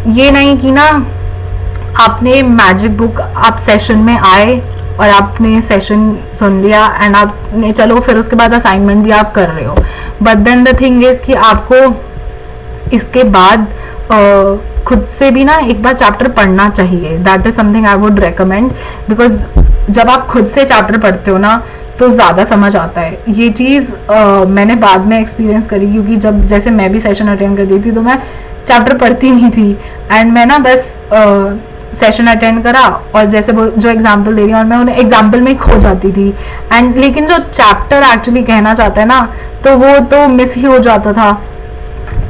ये नहीं कि ना आपने मैजिक बुक, आप सेशन में आए और आपने सेशन सुन लिया एंड आपने चलो फिर उसके बाद असाइनमेंट भी आप कर रहे हो, but then the thing is कि आपको इसके बाद खुद से भी ना एक बार चैप्टर पढ़ना चाहिए। That is something I would recommend, because जब आप खुद से चैप्टर पढ़ते हो ना तो ज़्यादा समझ आता है। ये चीज़ मैंने बाद में एक्सपीरियंस करी, क्योंकि जब जैसे मैं भी सेशन अटेंड करती थी तो मैं चैप्टर पढ़ती नहीं थी एंड मैं ना बस सेशन अटेंड करा और जैसे वो जो एग्जाम्पल दे रही हूँ और मैं उन्हें एग्जाम्पल में खो जाती थी एंड लेकिन जो चैप्टर एक्चुअली कहना चाहता है ना तो वो तो मिस ही हो जाता था।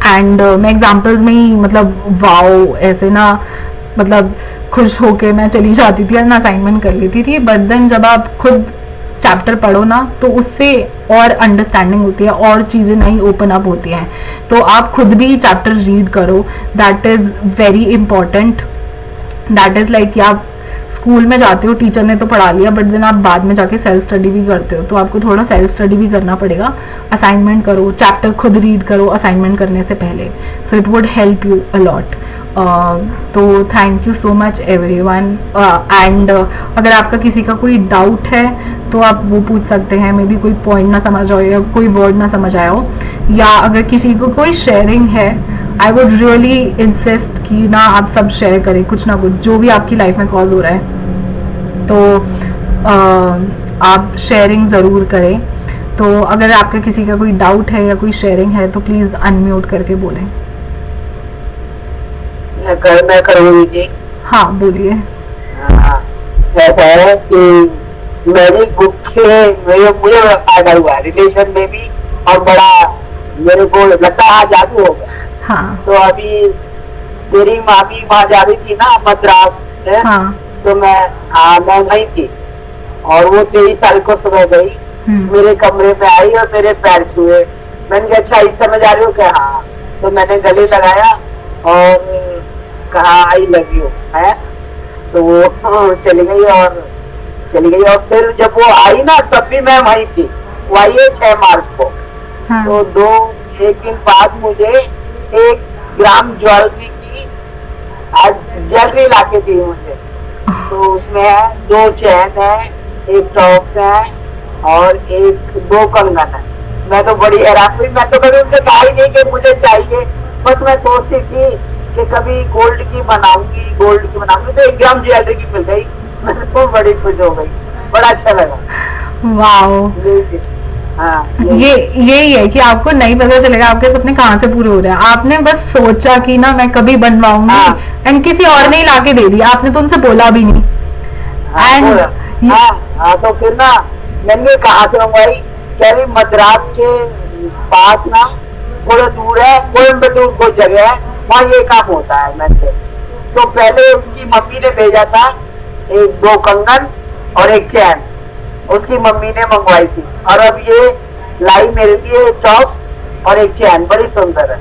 एंड मैं एग्जाम्पल्स में ही मतलब वाओ ऐसे ना मतलब खुश होके मैं चली जाती थी और मैं असाइनमेंट कर लेती थी। बट देन जब आप खुद चैप्टर पढ़ो ना तो उससे और अंडरस्टैंडिंग होती है और चीज़ें नई ओपन अप होती हैं। तो आप खुद भी चैप्टर रीड करो, that is very important. That is like कि आप स्कूल में जाते हो, टीचर ने तो पढ़ा लिया, बट देन आप बाद में जाके सेल्फ स्टडी भी करते हो, तो आपको थोड़ा सेल्फ स्टडी भी करना पड़ेगा। असाइनमेंट करो, चैप्टर खुद रीड करो असाइनमेंट करने से पहले, so it would help you a lot. तो thank you so much everyone. And अगर आपका किसी का कोई डाउट है तो आप वो पूछ सकते हैं, मे बी कोई पॉइंट ना समझ आए या कोई वर्ड ना समझ आया हो, या अगर किसी को कोई शेयरिंग है, आई वुड रियली इंसिस्ट कि ना आप सब शेयर करें कुछ ना कुछ जो भी आपकी लाइफ में कॉज हो रहा है, तो आप शेयरिंग ज़रूर करें। तो अगर आपका किसी का कोई डाउट है या कोई शेयरिंग है तो प्लीज़ अनम्यूट करके बोलें। मैं करूँगी जी। हाँ बोलिए। हाँ, ऐसा है कि मेरी बुक से मुझे बड़ा फायदा हुआ रिलेशन में भी, और बड़ा मेरे को लगता है जादू हो गया। हाँ तो अभी मेरी मामी वहाँ जा रही थी ना मद्रास में, हाँ तो मैं वहीं थी, और वो 23 तारीख को सुबह गई, मेरे कमरे में आई और मेरे पैर छुए। मैंने कहा अच्छा इस समय जा रही हो क्या? हाँ। तो मैंने गले लगाया और कहा आई लव यू है, तो वो चली गई और फिर जब वो आई ना तब भी मैं वहीं थी। वो आई है 6 मार्च को। हाँ तो एक दिन बाद मुझे 1 ग्राम ज्वेलरी की ज्वेलरी लाके दी मुझे। तो उसमें है 2 चैन है, 1 टॉप्स है और 2 कंगन है। मैं तो बड़ी हैरान हुई, मैं तो कभी उनसे कहा ही नहीं कि मुझे चाहिए, बस मैं सोचती थी कि कभी गोल्ड की बनाऊंगी तो 1 ग्राम ज्वेलरी की मिल गई। मैं तो बड़ी खुश हो गई, बड़ा अच्छा लगा। वाओ। हाँ ये यही है कि आपको नहीं पता चलेगा आपके सपने कहाँ से पूरे हो रहे हैं। आपने बस सोचा कि ना मैं कभी बनवाऊंगी, हाँ। एंड किसी और ने ही लाके दे दिया, आपने तो उनसे बोला भी नहीं। एंड हाँ, तो फिर ना मैंने कहा से मंगवाई, कह रही मद्रास के पास ना थोड़ा दूर है, कोयम्बटूर कोई जगह है, वहाँ ये काम होता है। मैंने तो पहले उसकी मम्मी ने भेजा था 2 कंगन और 1 चैन, उसकी मम्मी ने मंगवाई थी, और अब ये लाई मेरे लिए टॉप्स और 1 चैन, बड़ी सुंदर है।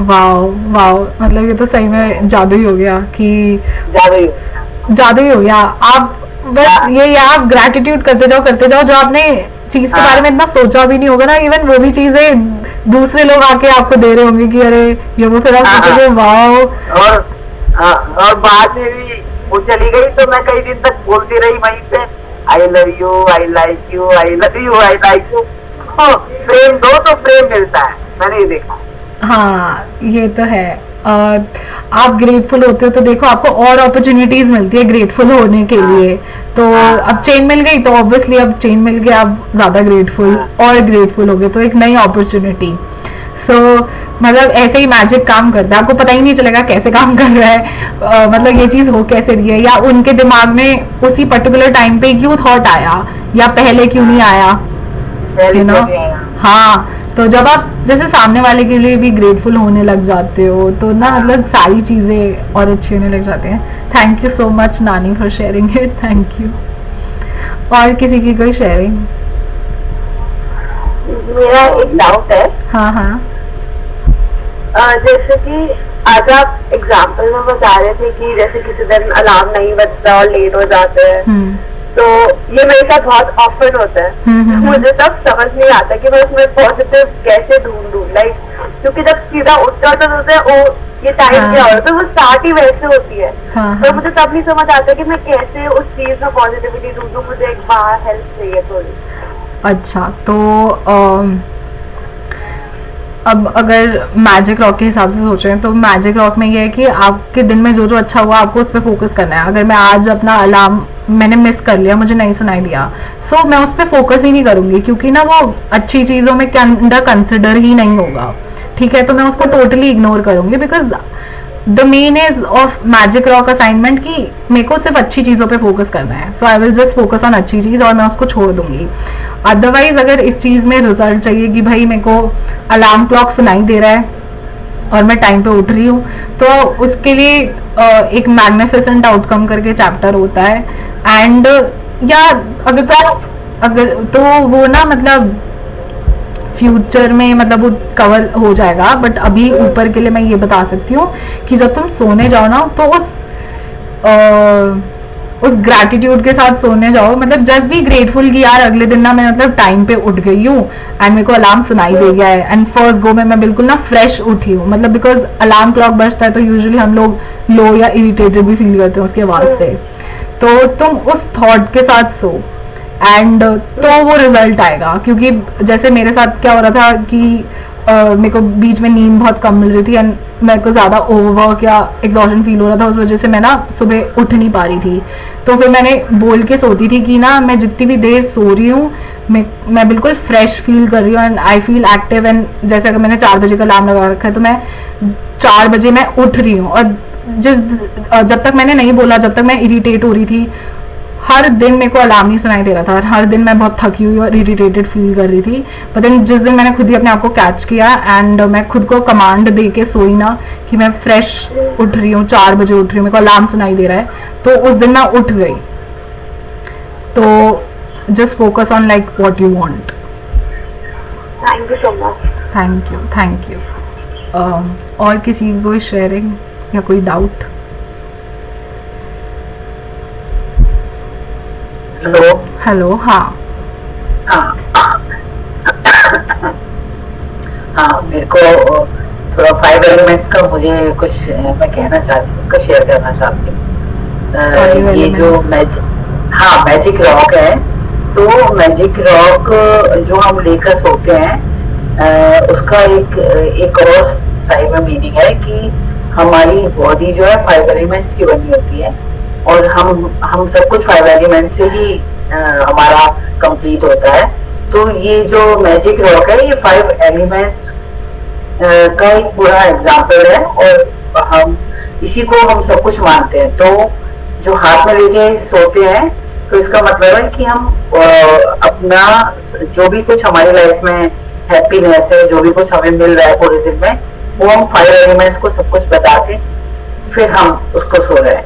वाओ वाओ, मतलब ये तो सही में जादू ही हो गया कि जादू ही हो गया। आप बस ये आप ग्रैटिट्यूड करते जाओ जो आपने चीज के बारे में इतना सोचा भी नहीं होगा ना, इवन वो भी चीजें दूसरे लोग आके आपको दे रहे होंगे कि अरे ये वो, फिर आप सोचोगे वाओ। और बाद में भी वो चली गई तो मैं कई दिन तक बोलती रही वहीं पे, I love you, I like you, I love you, I like you. प्रेम दो तो प्रेम मिलता है, मैंने ये देखा। हाँ ये तो है। आप ग्रेटफुल होते हो तो देखो आपको और अपॉर्चुनिटीज मिलती है ग्रेटफुल होने के लिए। तो अब चेन मिल गई तो ऑब्वियसली अब चेन मिल गया, आप ज्यादा ग्रेटफुल और ग्रेटफुल हो गए तो एक नई अपॉर्चुनिटी। सो मतलब ऐसे ही मैजिक काम करता है, आपको पता ही नहीं चलेगा कैसे काम कर रहा है, मतलब ये चीज हो कैसे रही है, या उनके दिमाग में उसी पर्टिकुलर टाइम पे क्यों थॉट आया या पहले क्यों नहीं आया, यू नो। हाँ, तो जब आप जैसे सामने वाले के लिए भी ग्रेटफुल होने लग जाते हो तो ना मतलब सारी चीजें और अच्छी होने लग जाती हैं। थैंक यू सो मच नानी for sharing it, thank you. और किसी की कोई शेयरिंग? मेरा एक डाउट है। हाँ हाँ। जैसे कि आज आप एग्जाम्पल में बता रहे थे कि जैसे किसी दिन अलार्म नहीं बजता और लेट हो जाते हैं, तो ये मेरे साथ बहुत ऑफन होता है। मुझे तब समझ नहीं आता कि मैं उसमें पॉजिटिव कैसे ढूंढूं, लाइक क्योंकि जब सीधा उठता तो वो ये टाइम क्या हो तो वो स्टार्ट ही वैसे होती है। तो मुझे तब नहीं समझ आता कि मैं कैसे उस चीज में पॉजिटिविटी ढूंढूं, मुझे एक बार हेल्प चाहिए थोड़ी। अच्छा, तो अब अगर मैजिक रॉक के हिसाब से सोचें तो मैजिक रॉक में ये है कि आपके दिन में जो जो अच्छा हुआ आपको उस पर फोकस करना है। अगर मैं आज अपना अलार्म मैंने मिस कर लिया, मुझे नहीं सुनाई दिया, सो मैं उस पर फोकस ही नहीं करूंगी क्योंकि ना वो अच्छी चीज़ों में अंडर कंसिडर ही नहीं होगा, ठीक है। तो मैं उसको टोटली इग्नोर करूंगी because the main is of magic rock assignment कि मेरे को सिर्फ अच्छी चीज़ों पे फोकस करना है। So I will just focus on अच्छी चीज़ और मैं उसको छोड़ दूंगी। अदरवाइज अगर इस चीज़ में रिजल्ट चाहिए कि भाई मेरे को अलार्म क्लॉक सुनाई दे रहा है और मैं टाइम पे उठ रही हूँ, तो उसके लिए एक मैग्निफिसेंट आउटकम करके चैप्टर होता है। एंड या अगर तो वो ना मतलब फ्यूचर में मतलब वो कवर हो जाएगा, बट अभी ऊपर के लिए मैं ये बता सकती हूँ कि जब तुम सोने जाओ ना तो उस उस ग्रैटिट्यूड के साथ सोने जाओ, मतलब जस्ट बी ग्रेटफुल कि यार अगले दिन ना मैं मतलब टाइम पे उठ गई हूँ एंड मेरे को अलार्म सुनाई दे गया है एंड फर्स्ट गो में मैं बिल्कुल ना फ्रेश उठी हूँ, मतलब बिकॉज अलार्म क्लॉक बजता है तो यूजुअली हम लोग लो या इरिटेटेड भी फील करते हैं उसकी आवाज से, तो तुम उस थॉट के साथ सो एंड तो वो रिजल्ट आएगा। क्योंकि जैसे मेरे साथ क्या हो रहा था कि मेरे को बीच में नींद बहुत कम मिल रही थी एंड मेरे को ज़्यादा ओवरवर्क या एग्जॉशन फील हो रहा था, उस वजह से मैं ना सुबह उठ नहीं पा रही थी। तो फिर मैंने बोल के सोती थी कि ना मैं जितनी भी देर सो रही हूँ मैं बिल्कुल फ्रेश फील कर रही हूँ and I feel active, and जैसे अगर मैंने 4 बजे का अलार्म लगा रखा है तो मैं 4 बजे मैं उठ रही हूँ। और जब तक मैंने नहीं बोला, जब तक मैं इरिटेट हो रही थी, हर दिन मेरे को अलार्म नहीं सुनाई दे रहा था और हर दिन मैं बहुत थकी हुई और इरिटेटेड फील कर रही थी। बट देन जिस दिन मैंने खुद ही अपने आप को कैच किया एंड मैं खुद को कमांड दे के सोई ना कि मैं फ्रेश उठ रही हूँ, 4 बजे उठ रही हूँ, मेरे को अलार्म सुनाई दे रहा है, तो उस दिन मैं उठ गई। तो just focus on like what you want. Thank you so much. Thank you. और किसी की कोई शेयरिंग या कोई डाउट? हेलो। हाँ मेरे को थोड़ा 5 एलिमेंट्स का मुझे कुछ मैं कहना चाहती हूँ, उसका शेयर करना चाहती हूँ। ये जो मैजिक रॉक है, तो मैजिक रॉक जो हम लेकर सोते हैं उसका एक और साइड में मीनिंग है कि हमारी बॉडी जो है 5 एलिमेंट्स की बनी होती है और हम सब कुछ 5 एलिमेंट से ही हमारा कंप्लीट होता है। तो ये जो मैजिक रॉक है ये 5 एलिमेंट्स का एक पूरा एग्जाम्पल है और हम इसी को हम सब कुछ मानते हैं। तो जो हाथ में लेके सोते हैं तो इसका मतलब है कि हम अपना जो भी कुछ हमारी लाइफ में हैप्पीनेस है, जो भी कुछ हमें मिल रहा है पूरे दिन में, वो हम 5 एलिमेंट्स को सब कुछ बता के फिर हम उसको सो रहे हैं।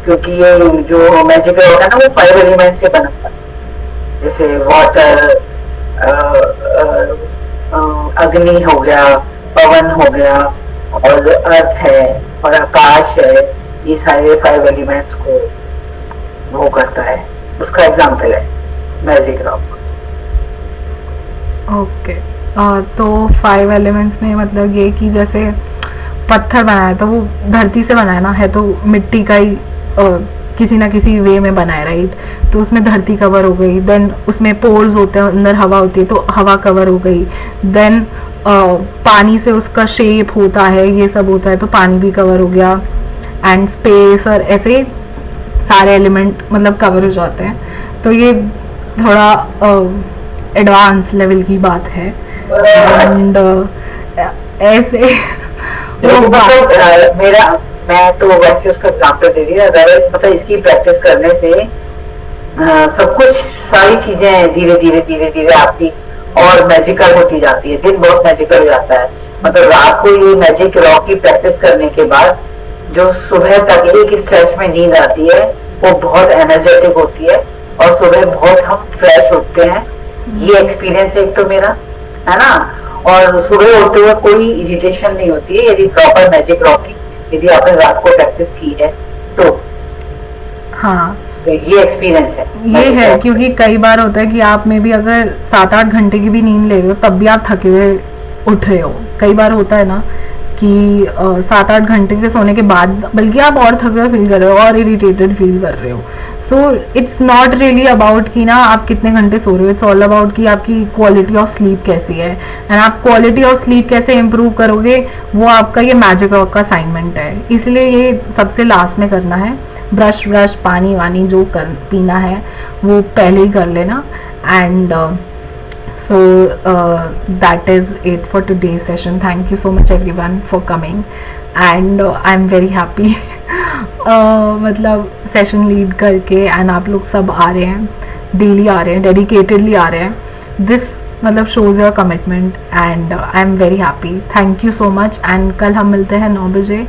क्योंकि ये जो मैजिक रॉक है ना वो 5 एलिमेंट से बना है, जैसे वाटर, अग्नि हो गया, पवन हो गया और अर्थ है और आकाश है। ये सारे 5 एलिमेंट्स को वो करता है, उसका एग्जाम्पल है मैजिक रॉक। ओके। तो 5 एलिमेंट्स में मतलब ये कि जैसे पत्थर बनाया तो वो धरती से बनाया ना है, तो मिट्टी का ही किसी ना किसी वे में बनाए, राइट? तो उसमें धरती कवर हो गई, देन उसमें पोर्स होते हैं, अंदर हवा होती है तो हवा कवर हो गई, देन पानी से उसका शेप होता है, ये सब होता है तो पानी भी कवर हो गया, एंड स्पेस और ऐसे सारे एलिमेंट मतलब कवर हो जाते हैं। तो ये थोड़ा एडवांस लेवल की बात है एंड ऐसे मैं तो वैसे उसका एग्जाम्पल दे रही हूँ, मतलब इसकी प्रैक्टिस करने से सब कुछ सारी चीजें धीरे धीरे आपकी और मैजिकल होती जाती है, दिन बहुत मैजिकल हो जाता है। मतलब रात को ये मैजिक रॉक की प्रैक्टिस करने के बाद जो सुबह तक एक स्ट्रेच में नींद आती है वो बहुत एनर्जेटिक होती है और सुबह बहुत हम फ्रेश उठते हैं। ये एक्सपीरियंस है एक तो मेरा, है ना। और सुबह उठते हुए कोई इरिटेशन नहीं होती है यदि प्रॉपर मैजिक रॉक की यदि आपने रात को प्रैक्टिस की है तो। हाँ, ये एक्सपीरियंस है, ये है। क्योंकि कई बार होता है कि आप में भी अगर 7-8 घंटे की भी नींद ले रहे हो तब भी आप थके हुए उठ रहे हो। कई बार होता है ना कि 7-8 घंटे के सोने के बाद बल्कि आप और थके हुए फील कर रहे हो और इरिटेटेड फील कर रहे हो। So it's not really about कि ना आप कितने घंटे सो रहे हो, इट्स ऑल अबाउट कि आपकी क्वालिटी ऑफ स्लीप कैसी है एंड आप क्वालिटी ऑफ स्लीप कैसे इम्प्रूव करोगे, वो आपका ये मैजिक रॉक का असाइनमेंट है। इसलिए ये सबसे लास्ट में करना है। ब्रश पानी वानी जो पीना है वो पहले ही कर लेना। And so that is it for today's session. Thank you so much everyone for coming and I'm very happy मतलब सेशन लीड करके एंड आप लोग सब आ रहे हैं, डेली आ रहे हैं, डेडिकेटेडली आ रहे हैं। दिस मतलब shows your commitment and I am very happy. Thank you so much. And कल हम मिलते हैं 9 बजे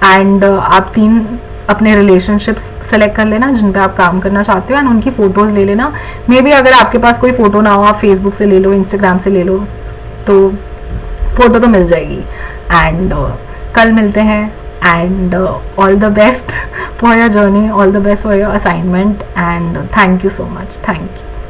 एंड आप 3 अपने रिलेशनशिप्स सेलेक्ट कर लेना जिन पे आप काम करना चाहते हो एंड उनकी फ़ोटोज़ ले लेना। मे बी अगर आपके पास कोई फ़ोटो ना हो आप फेसबुक से ले लो, इंस्टाग्राम से ले लो, तो फ़ोटो तो मिल जाएगी। एंड कल मिलते हैं and all the best for your journey, all the best for your assignment, and thank you so much. Thank you.